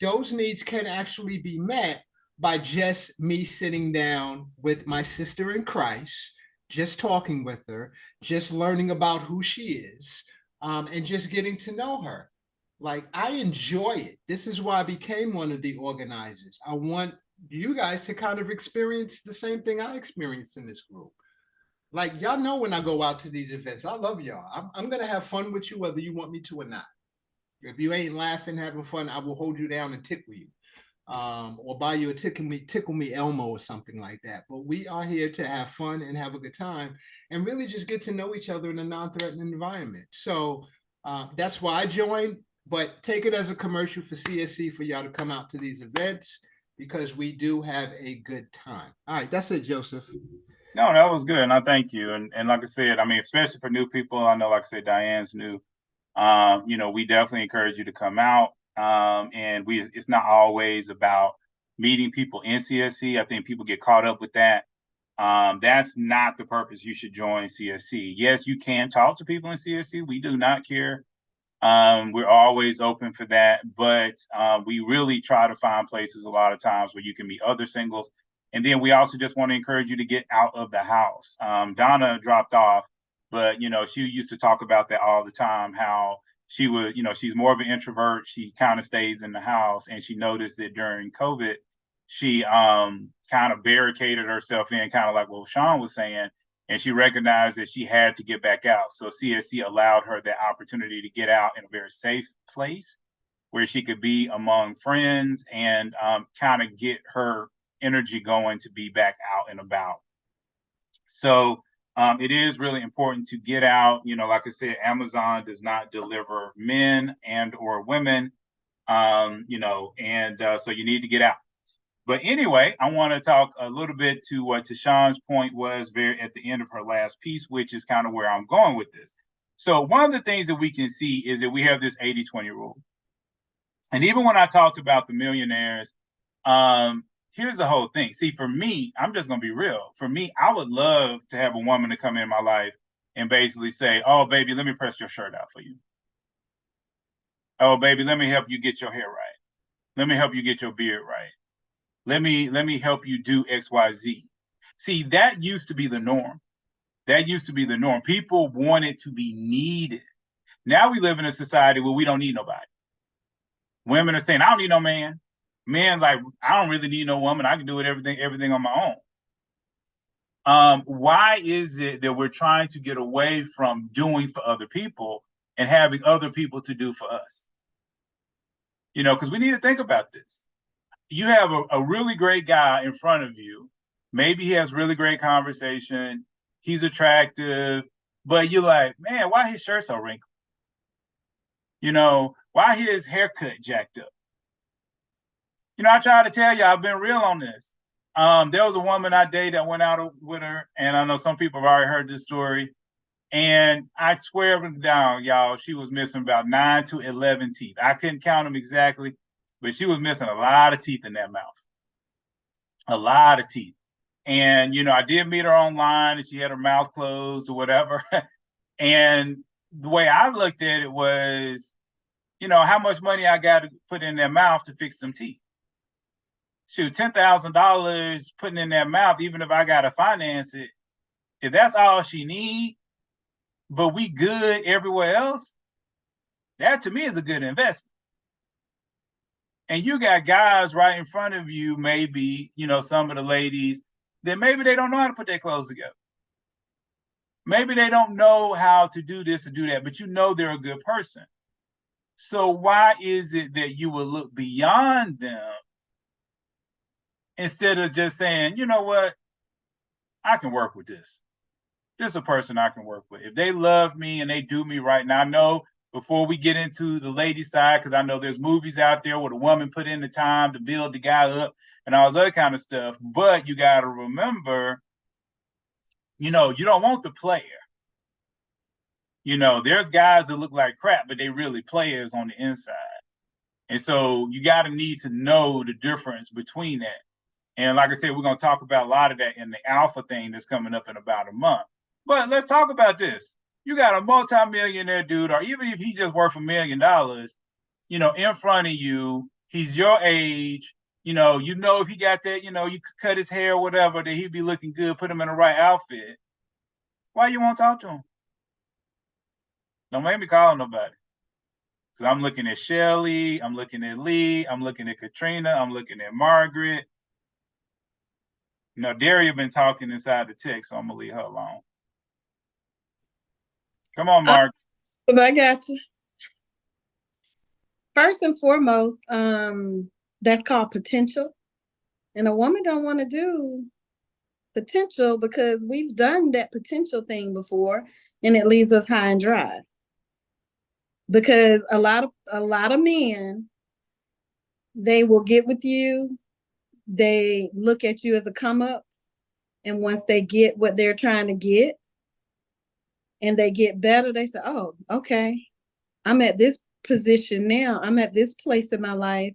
those needs can actually be met by just me sitting down with my sister in Christ, just talking with her, just learning about who she is, and just getting to know her. Like, I enjoy it. This is why I became one of the organizers. I want you guys to kind of experience the same thing I experienced in this group. Like, y'all know when I go out to these events, I love y'all. I'm going to have fun with you, whether you want me to or not. If you ain't laughing, having fun, I will hold you down and tickle you. or buy you a tickle me Elmo or something like that. But we are here to have fun and have a good time and really just get to know each other in a non-threatening environment. So that's why I joined, but take it as a commercial for CSC for y'all to come out to these events because we do have a good time. All right, that's it, Joseph. No, that was good, and I thank you. And like I said, I mean, especially for new people, I know, like I said, Diane's new. You know, we definitely encourage you to come out. And it's not always about meeting people in CSC. I think people get caught up with that. That's not the purpose. You should join CSC. Yes, you can talk to people in CSC. We do not care. We're always open for that, but we really try to find places a lot of times where you can meet other singles. And then we also just want to encourage you to get out of the house. Donna dropped off, but you know, she used to talk about that all the time, how she would, you know, she's more of an introvert. She kind of stays in the house, and she noticed that during COVID, she kind of barricaded herself in, kind of like what Sean was saying, and she recognized that she had to get back out. So CSC allowed her the opportunity to get out in a very safe place where she could be among friends and kind of get her energy going to be back out and about. So it is really important to get out. You know, like I said, Amazon does not deliver men and or women, you know, and so you need to get out. But anyway, I want to talk a little bit to what Tashawn's point was very at the end of her last piece, which is kind of where I'm going with this. So one of the things that we can see is that we have this 80-20 rule. And even when I talked about the millionaires, here's the whole thing. See, for me, I'm just going to be real. For me, I would love to have a woman to come in my life and basically say, oh, baby, let me press your shirt out for you. Oh, baby, let me help you get your hair right. Let me help you get your beard right. Let me help you do XYZ. See, that used to be the norm. That used to be the norm. People wanted to be needed. Now we live in a society where we don't need nobody. Women are saying, I don't need no man. Men like, I don't really need no woman. I can do it everything on my own. Why is it that we're trying to get away from doing for other people and having other people to do for us? You know, because we need to think about this. You have a really great guy in front of you. Maybe he has really great conversation. He's attractive, but you're like, man, why his shirt so wrinkled? You know, why his haircut jacked up? You know, I try to tell you, I've been real on this. There was a woman I dated that went out with her, and I know some people have already heard this story. And I swear down, y'all, she was missing about 9 to 11 teeth. I couldn't count them exactly, but she was missing a lot of teeth in that mouth. A lot of teeth. And, you know, I did meet her online and she had her mouth closed or whatever. And the way I looked at it was, you know, how much money I got to put in their mouth to fix them teeth. Shoot, $10,000 putting in their mouth, even if I got to finance it, if that's all she need, but we good everywhere else, that to me is a good investment. And you got guys right in front of you, maybe, you know, some of the ladies that maybe they don't know how to put their clothes together. Maybe they don't know how to do this or do that, but you know they're a good person. So why is it that you will look beyond them instead of just saying, you know what, I can work with this. This is a person I can work with. If they love me and they do me right, now I know before we get into the lady side, because I know there's movies out there where the woman put in the time to build the guy up and all this other kind of stuff. But you got to remember, you know, you don't want the player. You know, there's guys that look like crap, but they really players on the inside. And so you got to need to know the difference between that. And like I said, we're going to talk about a lot of that in the alpha thing that's coming up in about a month. But let's talk about this. You got a multi-millionaire dude, or even if he's just worth $1 million, you know, in front of you, he's your age, you know if he got that, you know, you could cut his hair or whatever, that he'd be looking good, put him in the right outfit. Why you won't talk to him? Don't make me call nobody. Because I'm looking at Shelly, I'm looking at Lee, I'm looking at Katrina, I'm looking at Margaret. You know, Daria been talking inside the text, so I'm going to leave her alone. Come on, Mark. I got you. First and foremost, That's called potential. And a woman don't want to do potential because we've done that potential thing before and it leaves us high and dry. Because a lot of men, they will get with you, they look at you as a come up, and once they get what they're trying to get and they get better, they say, oh, okay, I'm at this position now, I'm at this place in my life,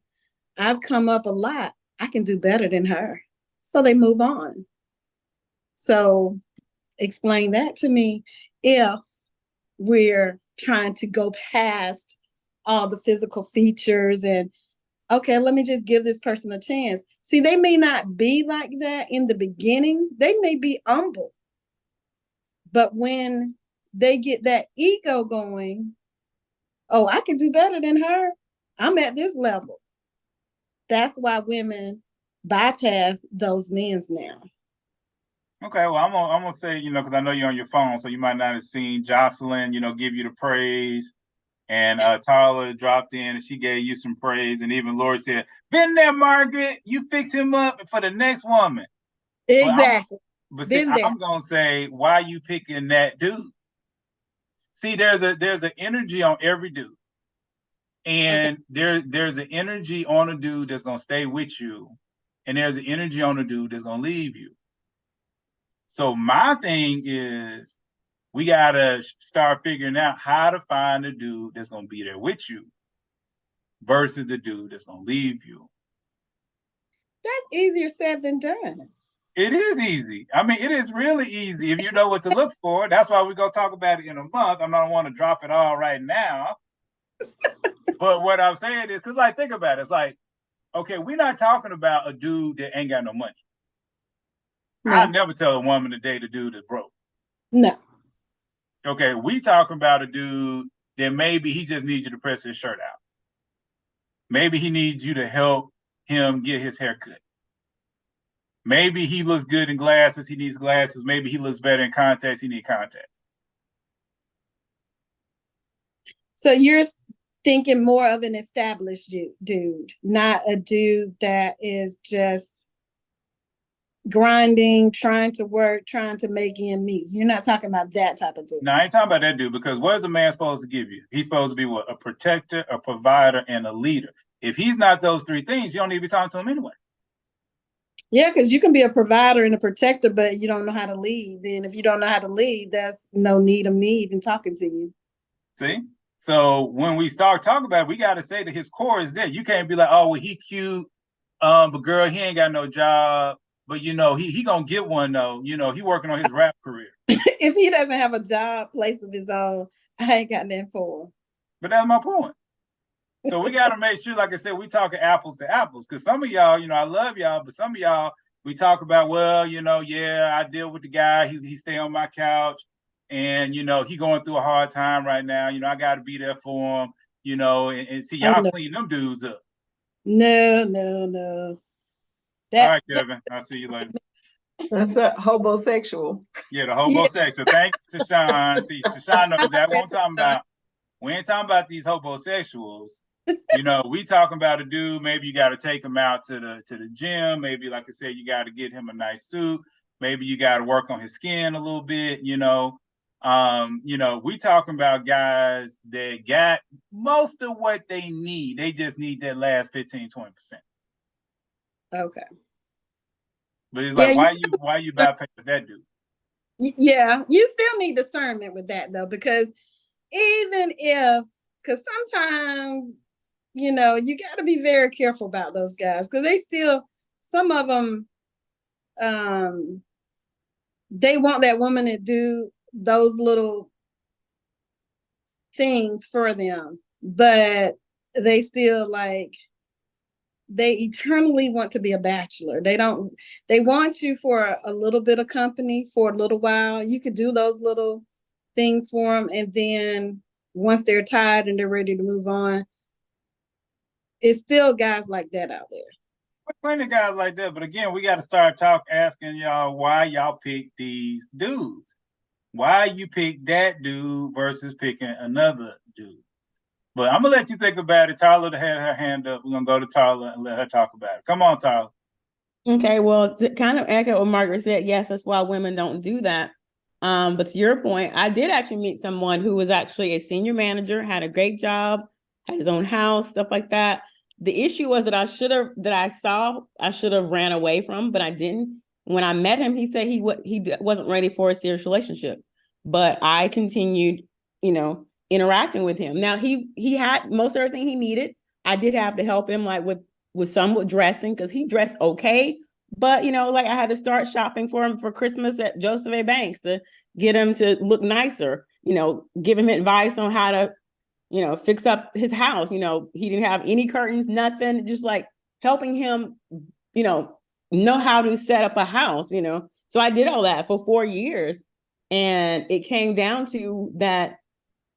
I've come up a lot, I can do better than her. So they move on. So explain that to me if we're trying to go past all the physical features and, okay, let me just give this person a chance. See, they may not be like that in the beginning. They may be humble. But when they get that ego going, oh, I can do better than her, I'm at this level. That's why women bypass those men's now. Okay, well, I'm gonna say, because I know you're on your phone, so you might not have seen Jocelyn, give you the praise, and Tyler dropped in and she gave you some praise, and even Lori said, "Been there, Margaret. You fix him up for the next woman." Exactly. But see, I'm gonna say, why you picking that dude? See, there's an energy on every dude, and there's an energy on a dude that's gonna stay with you, and there's an energy on a dude that's gonna leave you. So my thing is, we gotta start figuring out how to find a dude that's gonna be there with you versus the dude that's gonna leave you. That's easier said than done. It is easy. I mean, it is really easy if you know what to look for. That's why we're gonna talk about it in a month. I don't want to drop it all right now. But what I'm saying is, because think about it, it's like, okay, we're not talking about a dude that ain't got no money. No. I never tell a woman to date a dude that's broke. No. Okay, we talking about a dude that maybe he just needs you to press his shirt out. Maybe he needs you to help him get his hair cut. Maybe he looks good in glasses, he needs glasses. Maybe he looks better in contacts, he needs contacts. So you're thinking more of an established dude, not a dude that is just grinding, trying to work, trying to make ends meet. You're not talking about that type of dude. No, I ain't talking about that dude, because what is a man supposed to give you? He's supposed to be what? A protector, a provider, and a leader. If he's not those three things, you don't need to be talking to him anyway. Yeah, because you can be a provider and a protector, but you don't know how to lead. And if you don't know how to lead, that's no need of me even talking to you. See? So when we start talking about it, we got to say that his core is there. You can't be like, oh, well, he cute, but girl, he ain't got no job. But, he going to get one, though. He working on his rap career. If he doesn't have a job, place of his own, I ain't got nothing for him. But that's my point. So we got to make sure, like I said, we talking apples to apples. Because some of y'all, I love y'all, but some of y'all, we talk about, well, yeah, I deal with the guy. He stay on my couch. And, he going through a hard time right now. I got to be there for him, and see, y'all clean them dudes up. No. All right, Kevin. I'll see you later. That's a homosexual. Yeah, the homosexual. Thank you, Tashawn. See, Tashawn knows that what I'm talking about. We ain't talking about these homosexuals. We talking about a dude. Maybe you got to take him out to the gym. Maybe, like I said, you got to get him a nice suit. Maybe you got to work on his skin a little bit. We talking about guys that got most of what they need. They just need that last 15, 20%. Okay. But it's like, why you bypass that dude? Yeah, you still need discernment with that though, because because sometimes, you got to be very careful about those guys, because some of them, they want that woman to do those little things for them, but they still they eternally want to be a bachelor. They want you for a little bit of company for a little while. You could do those little things for them, and then once they're tired and they're ready to move on, it's still guys like that out there. Plenty of guys like that, but again, we got to start asking y'all why y'all pick these dudes. Why you pick that dude versus picking another dude? But I'm gonna let you think about it. Tyler had her hand up. We're gonna go to Tyler and let her talk about it. Come on, Tyler. Okay, well, to kind of echo what Margaret said, yes, that's why women don't do that. But to your point, I did actually meet someone who was actually a senior manager, had a great job, had his own house, stuff like that. The issue was that I should have ran away from, but I didn't. When I met him, he said he wasn't ready for a serious relationship, but I continued, interacting with him. Now he had most everything he needed. I did have to help him like with some with dressing because he dressed okay. But like I had to start shopping for him for Christmas at Joseph A. Banks to get him to look nicer, give him advice on how to, fix up his house. He didn't have any curtains, nothing, just like helping him, know how to set up a house, So I did all that for 4 years. And it came down to that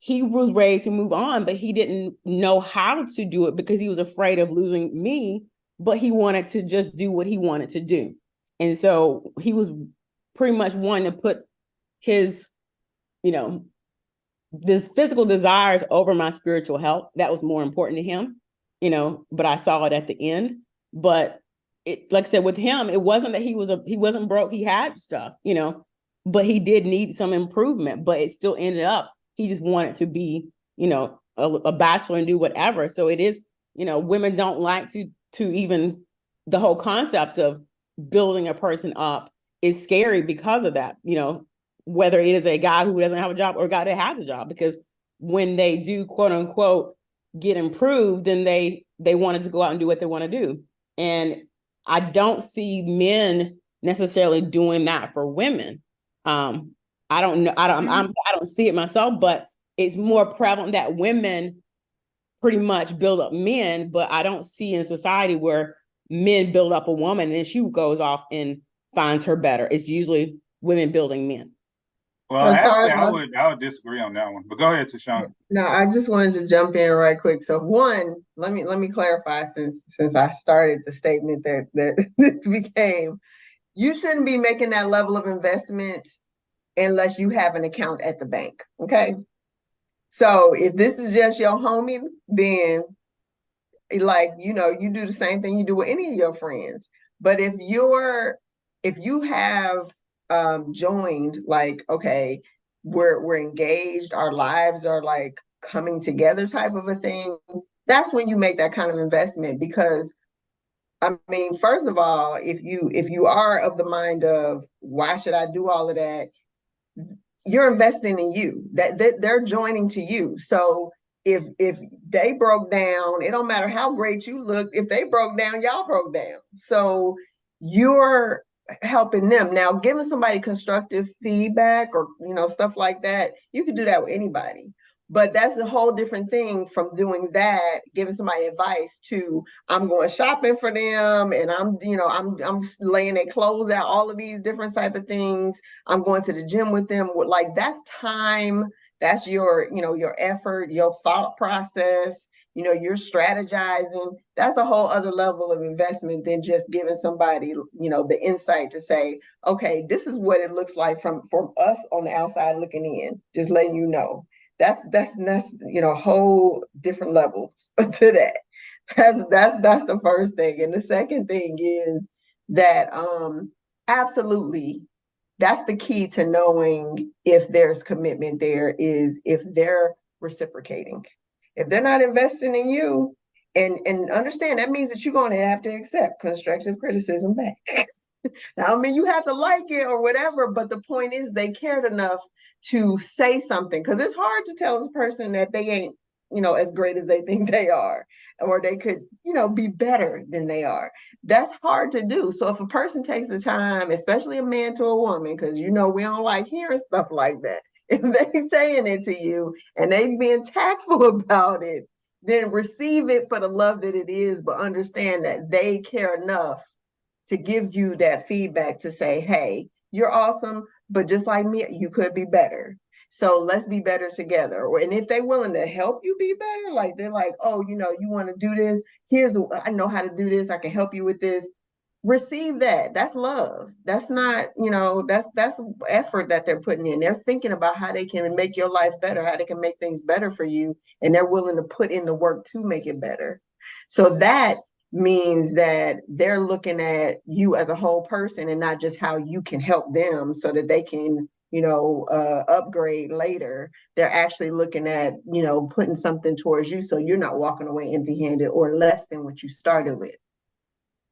he was ready to move on, but he didn't know how to do it because he was afraid of losing me, but he wanted to just do what he wanted to do. And so he was pretty much wanting to put his, this physical desires over my spiritual health. That was more important to him, but I saw it at the end. But it, like I said, with him, it wasn't that he wasn't broke. He had stuff, but he did need some improvement, but it still ended up, he just wanted to be, a bachelor and do whatever. So it is, women don't like to even, the whole concept of building a person up is scary because of that, whether it is a guy who doesn't have a job or a guy that has a job, because when they do quote unquote get improved, then they wanted to go out and do what they want to do. And I don't see men necessarily doing that for women. I don't know. I don't see it myself, but it's more prevalent that women pretty much build up men, but I don't see in society where men build up a woman and then she goes off and finds her better. It's usually women building men. Well, actually, I would disagree on that one. But go ahead, Tashawn. No, I just wanted to jump in right quick. So one, let me clarify since I started the statement that became, you shouldn't be making that level of investment unless you have an account at the bank. Okay. So if this is just your homie, then you do the same thing you do with any of your friends. But if you have joined, like, okay, we're engaged, our lives are like coming together type of a thing, that's when you make that kind of investment. Because I mean, first of all, if you are of the mind of why should I do all of that, you're investing in you, that they're joining to you. So if they broke down, it don't matter how great you look. If they broke down, y'all broke down. So you're helping them. Now, giving somebody constructive feedback or stuff like that, you can do that with anybody. But that's a whole different thing from doing that, giving somebody advice, to I'm going shopping for them and I'm laying their clothes out, all of these different type of things. I'm going to the gym with them. Like, that's time. That's your effort, your thought process. You're strategizing. That's a whole other level of investment than just giving somebody, the insight to say, okay, this is what it looks like from us on the outside looking in, just letting you know. That's whole different levels to that. That's the first thing. And the second thing is that absolutely, that's the key to knowing if there's commitment there, is if they're reciprocating. If they're not investing in you, and understand, that means that you're going to have to accept constructive criticism back. Now, I mean, you have to like it or whatever, but the point is they cared enough to say something, because it's hard to tell a person that they ain't, as great as they think they are, or they could, be better than they are. That's hard to do. So if a person takes the time, especially a man to a woman, because we don't like hearing stuff like that. If they saying it to you and they being tactful about it, then receive it for the love that it is, but understand that they care enough to give you that feedback to say, hey, you're awesome, but just like me, you could be better. So let's be better together. And if they're willing to help you be better, like they're like, oh, you want to do this, I know how to do this, I can help you with this. receive that. That's love. That's not, that's effort that they're putting in. They're thinking about how they can make your life better, how they can make things better for you, and they're willing to put in the work to make it better. So that means that they're looking at you as a whole person and not just how you can help them so that they can, upgrade later. They're actually looking at, putting something towards you so you're not walking away empty-handed or less than what you started with.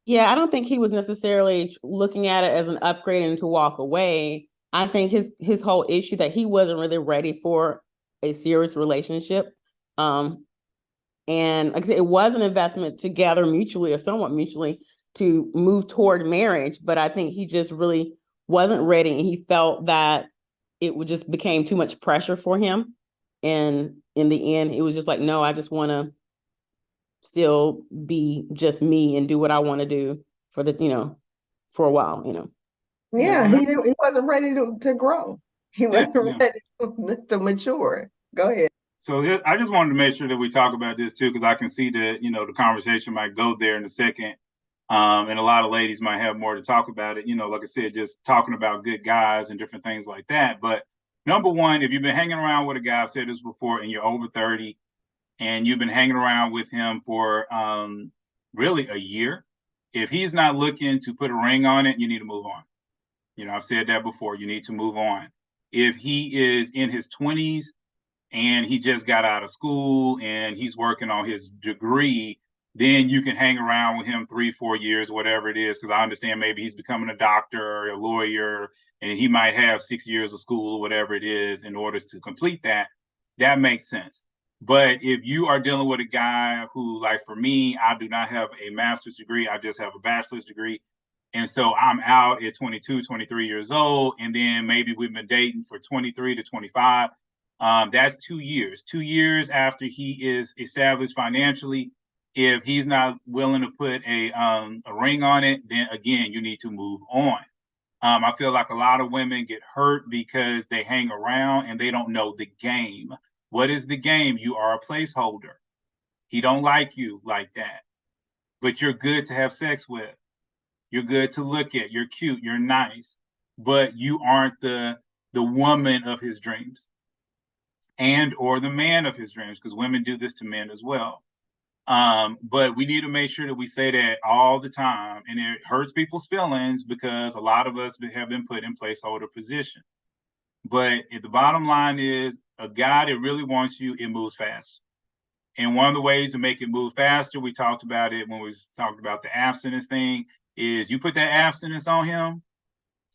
Yeah, I don't think he was necessarily looking at it as an upgrade and to walk away. I think his whole issue that he wasn't really ready for a serious relationship. And like I said, it was an investment together mutually or somewhat mutually to move toward marriage, but I think he just really wasn't ready, and he felt that it would just became too much pressure for him. And in the end, it was just like, no, I just want to still be just me and do what I want to do for for a while, Yeah, he wasn't ready to grow. He wasn't ready to mature. Go ahead. So I just wanted to make sure that we talk about this too, because I can see that, the conversation might go there in a second. And a lot of ladies might have more to talk about it. Like I said, just talking about good guys and different things like that. But number one, if you've been hanging around with a guy, I've said this before, and you're over 30 and you've been hanging around with him for really a year, if he's not looking to put a ring on it, you need to move on. I've said that before. You need to move on. If he is in his 20s and he just got out of school and he's working on his degree, then you can hang around with him 3-4 years, whatever it is, because I understand maybe he's becoming a doctor or a lawyer, and he might have 6 years of school or whatever it is in order to complete that. That makes sense. But if you are dealing with a guy who, like for me, I do not have a master's degree, I just have a bachelor's degree. And so I'm out at 22, 23 years old, and then maybe we've been dating for 23 to 25. That's 2 years. 2 years after he is established financially, if he's not willing to put a ring on it, then again, you need to move on. I feel like a lot of women get hurt because they hang around and they don't know the game. What is the game? You are a placeholder. He don't like you like that, but you're good to have sex with. You're good to look at. You're cute. You're nice, but you aren't the woman of his dreams, and or the man of his dreams, because women do this to men as well. But we need to make sure that we say that all the time, and it hurts people's feelings because a lot of us have been put in placeholder position. But if the bottom line is a guy that really wants you, it moves fast. And one of the ways to make it move faster, we talked about it when we talked about the abstinence thing, is you put that abstinence on him,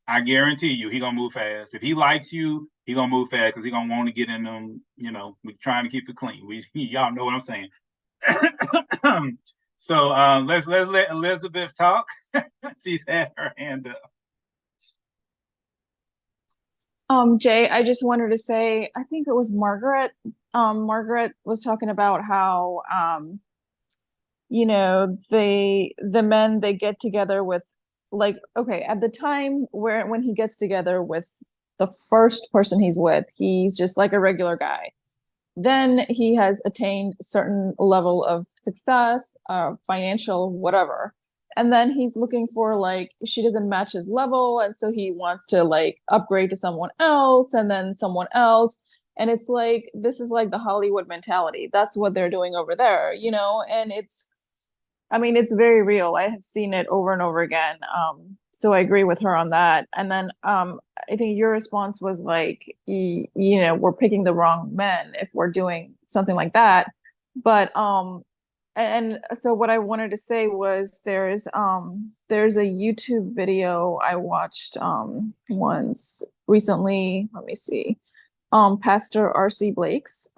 I guarantee you, he gonna move fast. If he likes you, he gonna move fast because he gonna want to get in them. We're trying to keep it clean. Y'all know what I'm saying. So let's let Elizabeth talk. She's had her hand up. Jay, I just wanted to say, I think it was Margaret. Margaret was talking about how, the men, they get together with, like, okay, at the time when he gets together with the first person he's with, he's just like a regular guy. Then he has attained a certain level of success, financial, whatever. And then he's looking for, like, she doesn't match his level. And so he wants to, like, upgrade to someone else and then someone else. And it's like, this is like the Hollywood mentality. That's what they're doing over there, and it's very real. I have seen it over and over again. So I agree with her on that. And then I think your response was like, we're picking the wrong men if we're doing something like that. But and so what I wanted to say was there's a YouTube video I watched once recently. Let me see. Pastor R.C. Blake's.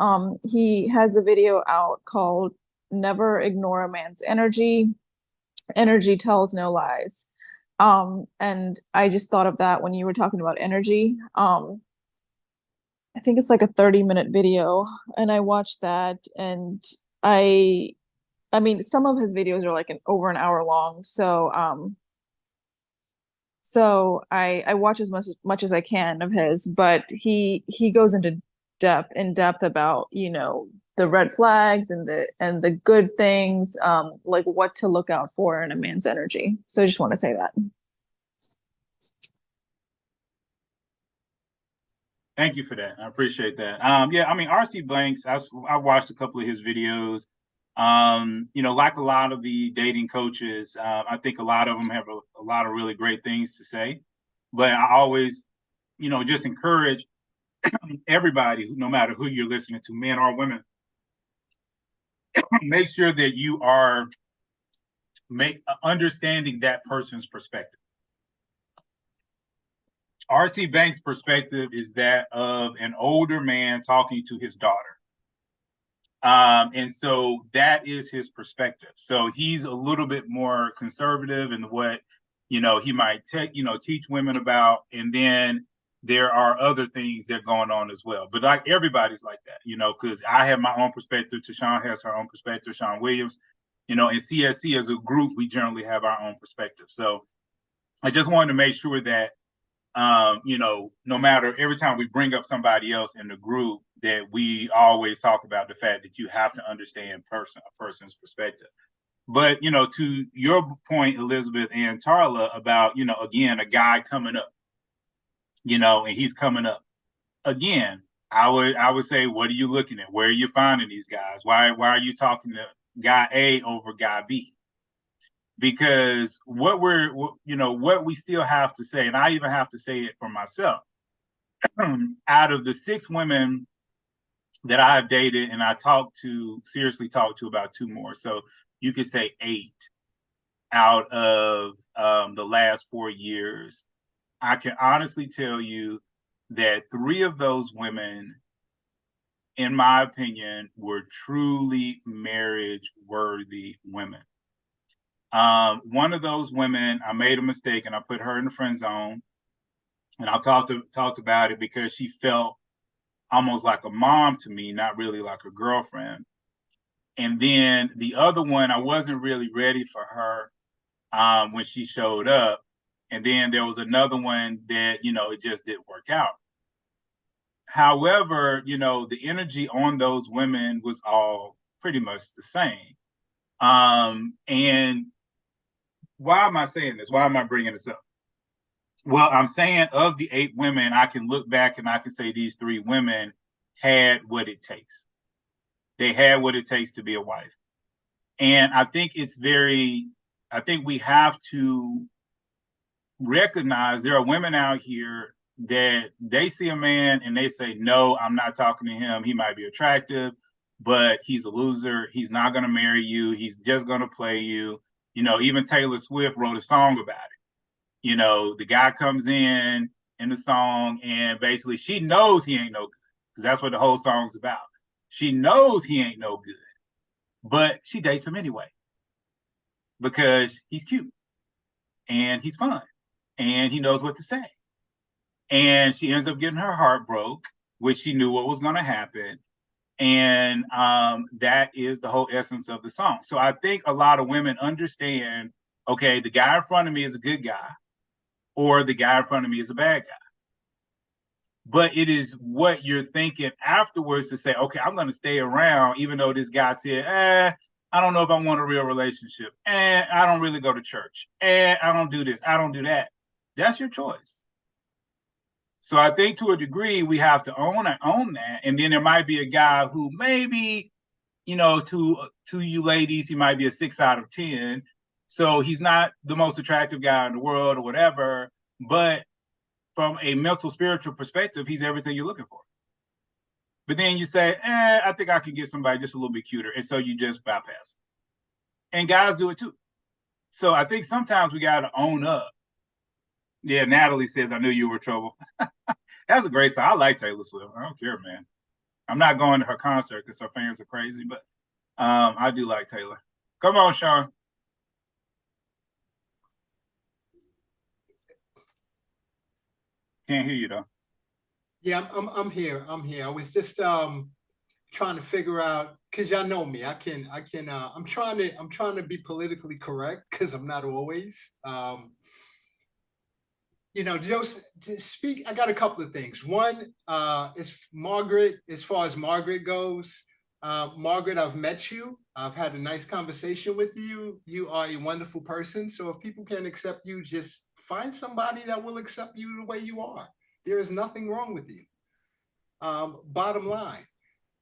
He has a video out called Never Ignore a Man's Energy. Energy tells no lies. And I just thought of that when you were talking about energy. I think it's like a 30-minute video, and I watched that, and I mean, some of his videos are like over an hour long. So I watch as much as I can of his, but he goes into depth about, the red flags and the good things, like what to look out for in a man's energy. So I just want to say that. Thank you for that. I appreciate that. Yeah, I mean, RC Blanks, I watched a couple of his videos. Like a lot of the dating coaches, I think a lot of them have a lot of really great things to say. But I always, just encourage everybody, no matter who you're listening to, men or women, make sure that you are understanding that person's perspective. RC Banks' perspective is that of an older man talking to his daughter. And so that is his perspective. So he's a little bit more conservative in what, he might teach women about. And then there are other things that are going on as well. But like everybody's like that, because I have my own perspective, Tashawn has her own perspective, Sean Williams, in CSC as a group, we generally have our own perspective. So I just wanted to make sure that no matter every time we bring up somebody else in the group, that we always talk about the fact that you have to understand a person's perspective. But, to your point, Elizabeth and Tarla, about, again, a guy coming up, and he's coming up. Again, I would say, what are you looking at? Where are you finding these guys? Why are you talking to guy A over guy B? Because what we still have to say, and I even have to say it for myself, out of the 6 women that I've dated, and I seriously talked to about 2 more. So you could say 8 out of the last 4 years. I can honestly tell you that 3 of those women, in my opinion, were truly marriage-worthy women. One of those women, I made a mistake and I put her in the friend zone, and I talked about it because she felt almost like a mom to me, not really like a girlfriend. And then the other one, I wasn't really ready for her when she showed up. And then there was another one that, it just didn't work out. However, the energy on those women was all pretty much the same. And why am I saying this? Why am I bringing this up? Well, I'm saying of the 8 women, I can look back and I can say these 3 women had what it takes. They had what it takes to be a wife. And I think we have to recognize there are women out here that they see a man and they say, no, I'm not talking to him. He might be attractive, but he's a loser. He's not going to marry you. He's just going to play you. Even Taylor Swift wrote a song about it. The guy comes in the song and basically she knows he ain't no good, because that's what the whole song's about. She knows he ain't no good, but she dates him anyway because he's cute and he's fun and he knows what to say. And she ends up getting her heart broke, which she knew what was going to happen. And that is the whole essence of the song. So I think a lot of women understand, okay, the guy in front of me is a good guy, or the guy in front of me is a bad guy. But it is what you're thinking afterwards to say, okay, I'm going to stay around, even though this guy said, I don't know if I want a real relationship. I don't really go to church. I don't do this. I don't do that. That's your choice. So I think to a degree, we have to own that. And then there might be a guy who maybe, to you ladies, he might be a 6 out of 10. So he's not the most attractive guy in the world or whatever, but from a mental, spiritual perspective, he's everything you're looking for. But then you say, I think I can get somebody just a little bit cuter. And so you just bypass. And guys do it too. So I think sometimes we got to own up. Yeah, Natalie says, I knew you were trouble. That's a great song. I like Taylor Swift. I don't care, man. I'm not going to her concert because her fans are crazy, but I do like Taylor. Come on, Sean. Can't hear you though. Yeah, I'm here. I was just trying to figure out, because y'all know me. I'm trying to be politically correct, because I'm not always. Just speak. I got a couple of things. One is Margaret. As far as Margaret goes, Margaret, I've met you. I've had a nice conversation with you. You are a wonderful person. So if people can't accept you, just find somebody that will accept you the way you are. There is nothing wrong with you. Bottom line,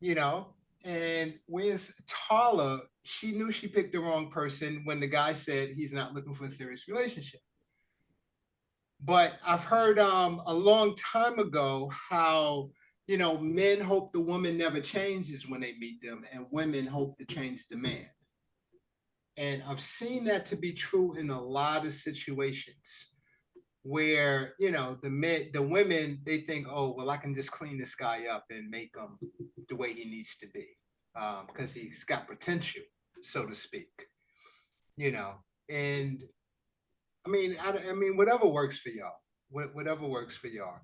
you know, and whereas Tala, she knew she picked the wrong person when the guy said he's not looking for a serious relationship. But I've heard a long time ago how, you know, men hope the woman never changes when they meet them, and women hope to change the man. And I've seen that to be true in a lot of situations where, you know, the women, they think, oh, well, I can just clean this guy up and make him the way he needs to be, because he's got potential, so to speak, you know. And I mean, whatever works for y'all, whatever works for y'all,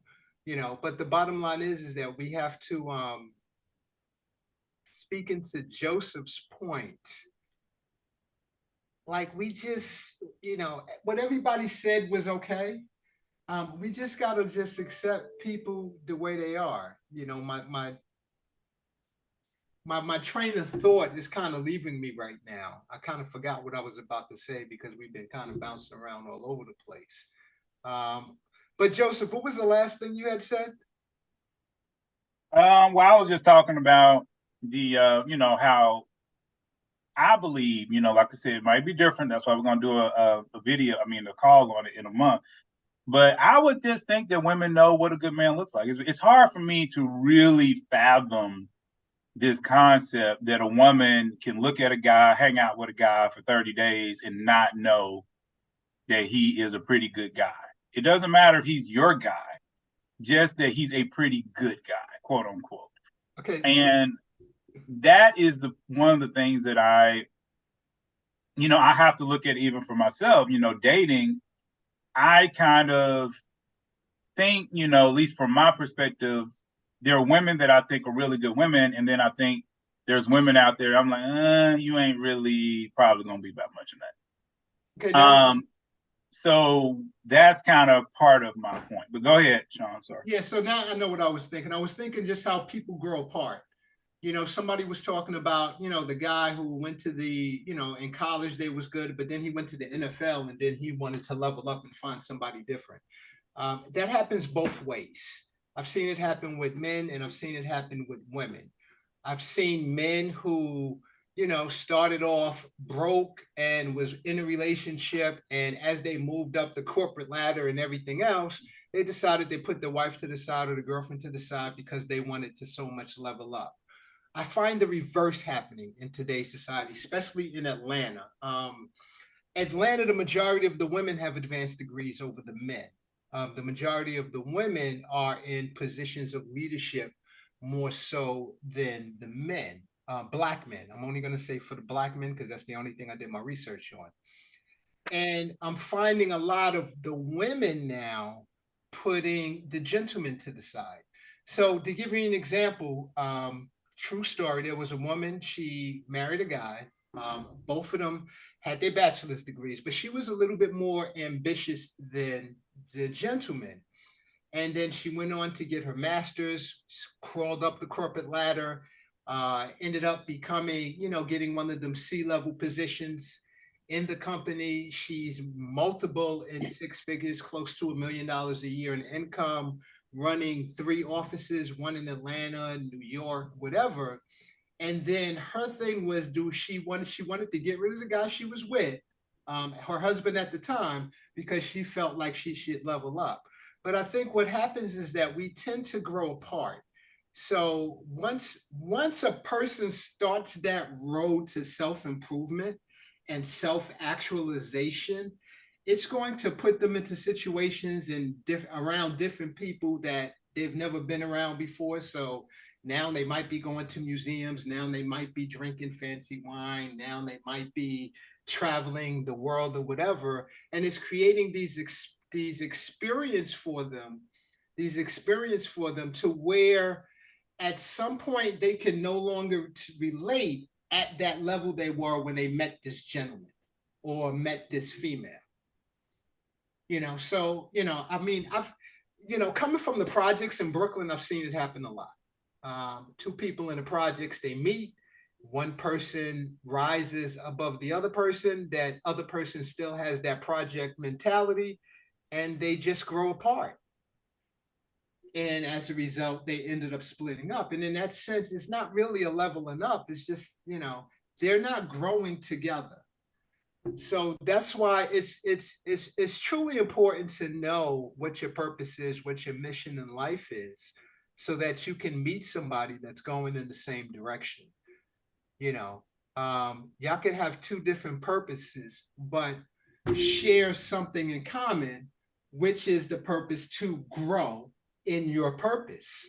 you know. But the bottom line is that we have to, speaking to Joseph's point, like we just, you know, what everybody said was okay. We just gotta just accept people the way they are. You know, my train of thought is kind of leaving me right now. I kind of forgot what I was about to say because we've been kind of bouncing around all over the place. But Joseph, what was the last thing you had said? Well, I was just talking about the, you know, how I believe, you know, like I said, it might be different. That's why we're going to do a video, a call on it in a month. But I would just think that women know what a good man looks like. It's hard for me to really fathom this concept that a woman can look at a guy, hang out with a guy for 30 days and not know that he is a pretty good guy. It doesn't matter if he's your guy, just that he's a pretty good guy, quote unquote. Okay. And that is one of the things that I have to look at even for myself, you know, dating. I kind of think, you know, at least from my perspective, there are women that I think are really good women. And then I think there's women out there, I'm like, you ain't really probably going to be about much of that. Okay, now, so that's kind of part of my point. But go ahead, Sean, I'm sorry. Yeah, so now I know what I was thinking. I was thinking just how people grow apart. You know, somebody was talking about, you know, the guy who went to the, you know, in college they was good, but then he went to the NFL and then he wanted to level up and find somebody different. That happens both ways. I've seen it happen with men and I've seen it happen with women. I've seen men who, you know, started off broke and was in a relationship, and as they moved up the corporate ladder and everything else, they decided they put the wife to the side or the girlfriend to the side because they wanted to so much level up. I find the reverse happening in today's society, especially in Atlanta. Atlanta, the majority of the women have advanced degrees over the men. The majority of the women are in positions of leadership more so than the men, Black men. I'm only going to say for the Black men because that's the only thing I did my research on. And I'm finding a lot of the women now putting the gentlemen to the side. So to give you an example, true story, there was a woman, she married a guy. Both of them had their bachelor's degrees, but she was a little bit more ambitious than the gentleman. And then she went on to get her master's, crawled up the corporate ladder, ended up becoming, you know, getting one of them C-level positions in the company. She's multiple in six figures, close to $1 million a year in income, running 3 offices, one in Atlanta, New York, whatever. And then her thing was, she wanted to get rid of the guy she was with, her husband at the time, because she felt like she should level up. But I think what happens is that we tend to grow apart. So once a person starts that road to self-improvement and self-actualization, it's going to put them into situations and around different people that they've never been around before. So now they might be going to museums. Now they might be drinking fancy wine. Now they might be traveling the world or whatever. And it's creating these experience for them to where at some point they can no longer relate at that level they were when they met this gentleman or met this female. You know, so, you know, I mean, coming from the projects in Brooklyn, I've seen it happen a lot. 2 people in the projects, they meet, one person rises above the other person, that other person still has that project mentality, and they just grow apart. And as a result, they ended up splitting up. And in that sense, it's not really a leveling up. It's just, they're not growing together. So that's why it's truly important to know what your purpose is, what your mission in life is, so that you can meet somebody that's going in the same direction. Y'all can have two different purposes, but share something in common, which is the purpose to grow in your purpose.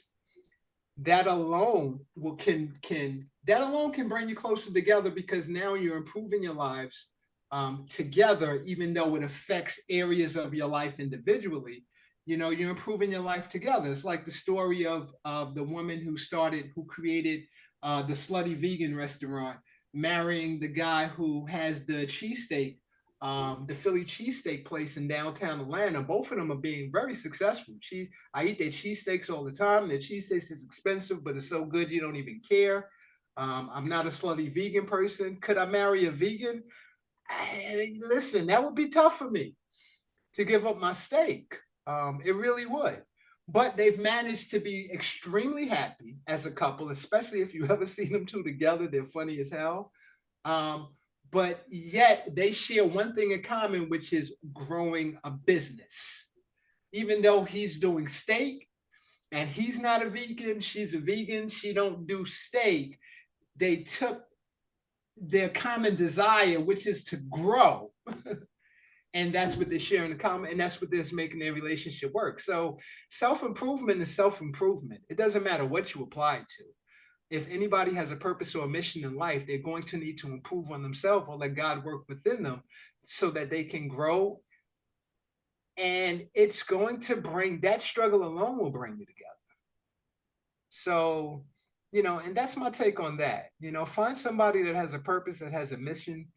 That alone can bring you closer together, because now you're improving your lives together, even though it affects areas of your life individually. You're improving your life together. It's like the story of the woman who created the Slutty Vegan restaurant, marrying the guy who has the cheesesteak, the Philly cheesesteak place in downtown Atlanta. Both of them are being very successful. I eat their cheesesteaks all the time. Their cheesesteaks is expensive, but it's so good you don't even care. I'm not a slutty vegan person. Could I marry a vegan? Listen, that would be tough for me to give up my steak. It really would. But they've managed to be extremely happy as a couple, especially if you ever seen them two together. They're funny as hell. But yet they share one thing in common, which is growing a business. Even though he's doing steak and he's not a vegan, she's a vegan, she don't do steak. They took their common desire, which is to grow. And that's what they're sharing in common, and that's what they're making their relationship work. So self-improvement is self-improvement. It doesn't matter what you apply it to. If anybody has a purpose or a mission in life, they're going to need to improve on themselves or let God work within them so that they can grow. And it's going to that struggle alone will bring you together. So, and that's my take on that. Find somebody that has a purpose, that has a mission,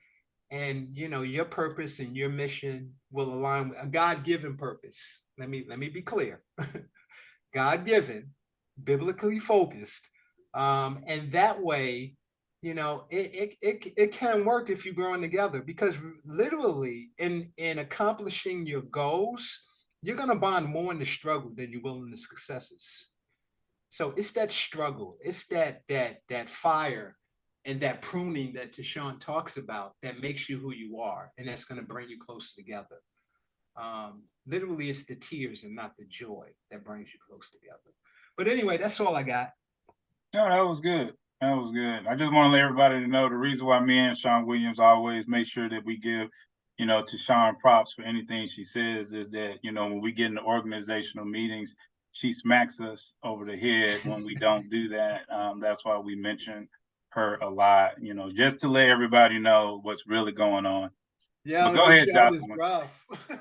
and your purpose and your mission will align with a God-given purpose. Let me be clear. God-given, biblically focused. And that way, it can work if you're growing together, because literally in accomplishing your goals, you're going to bond more in the struggle than you will in the successes. So it's that struggle, it's that fire and that pruning that Tashawn talks about that makes you who you are, and that's going to bring you closer together. Literally, it's the tears and not the joy that brings you close together. But anyway, that's all I got. No, that was good. That was good. I just want to let everybody know the reason why me and Sean Williams always make sure that we give, to Sean props for anything she says is that, when we get into organizational meetings, she smacks us over the head when we don't do that. That's why we mention her a lot, just to let everybody know what's really going on. Yeah, but go ahead, Jocelyn. Jocelyn.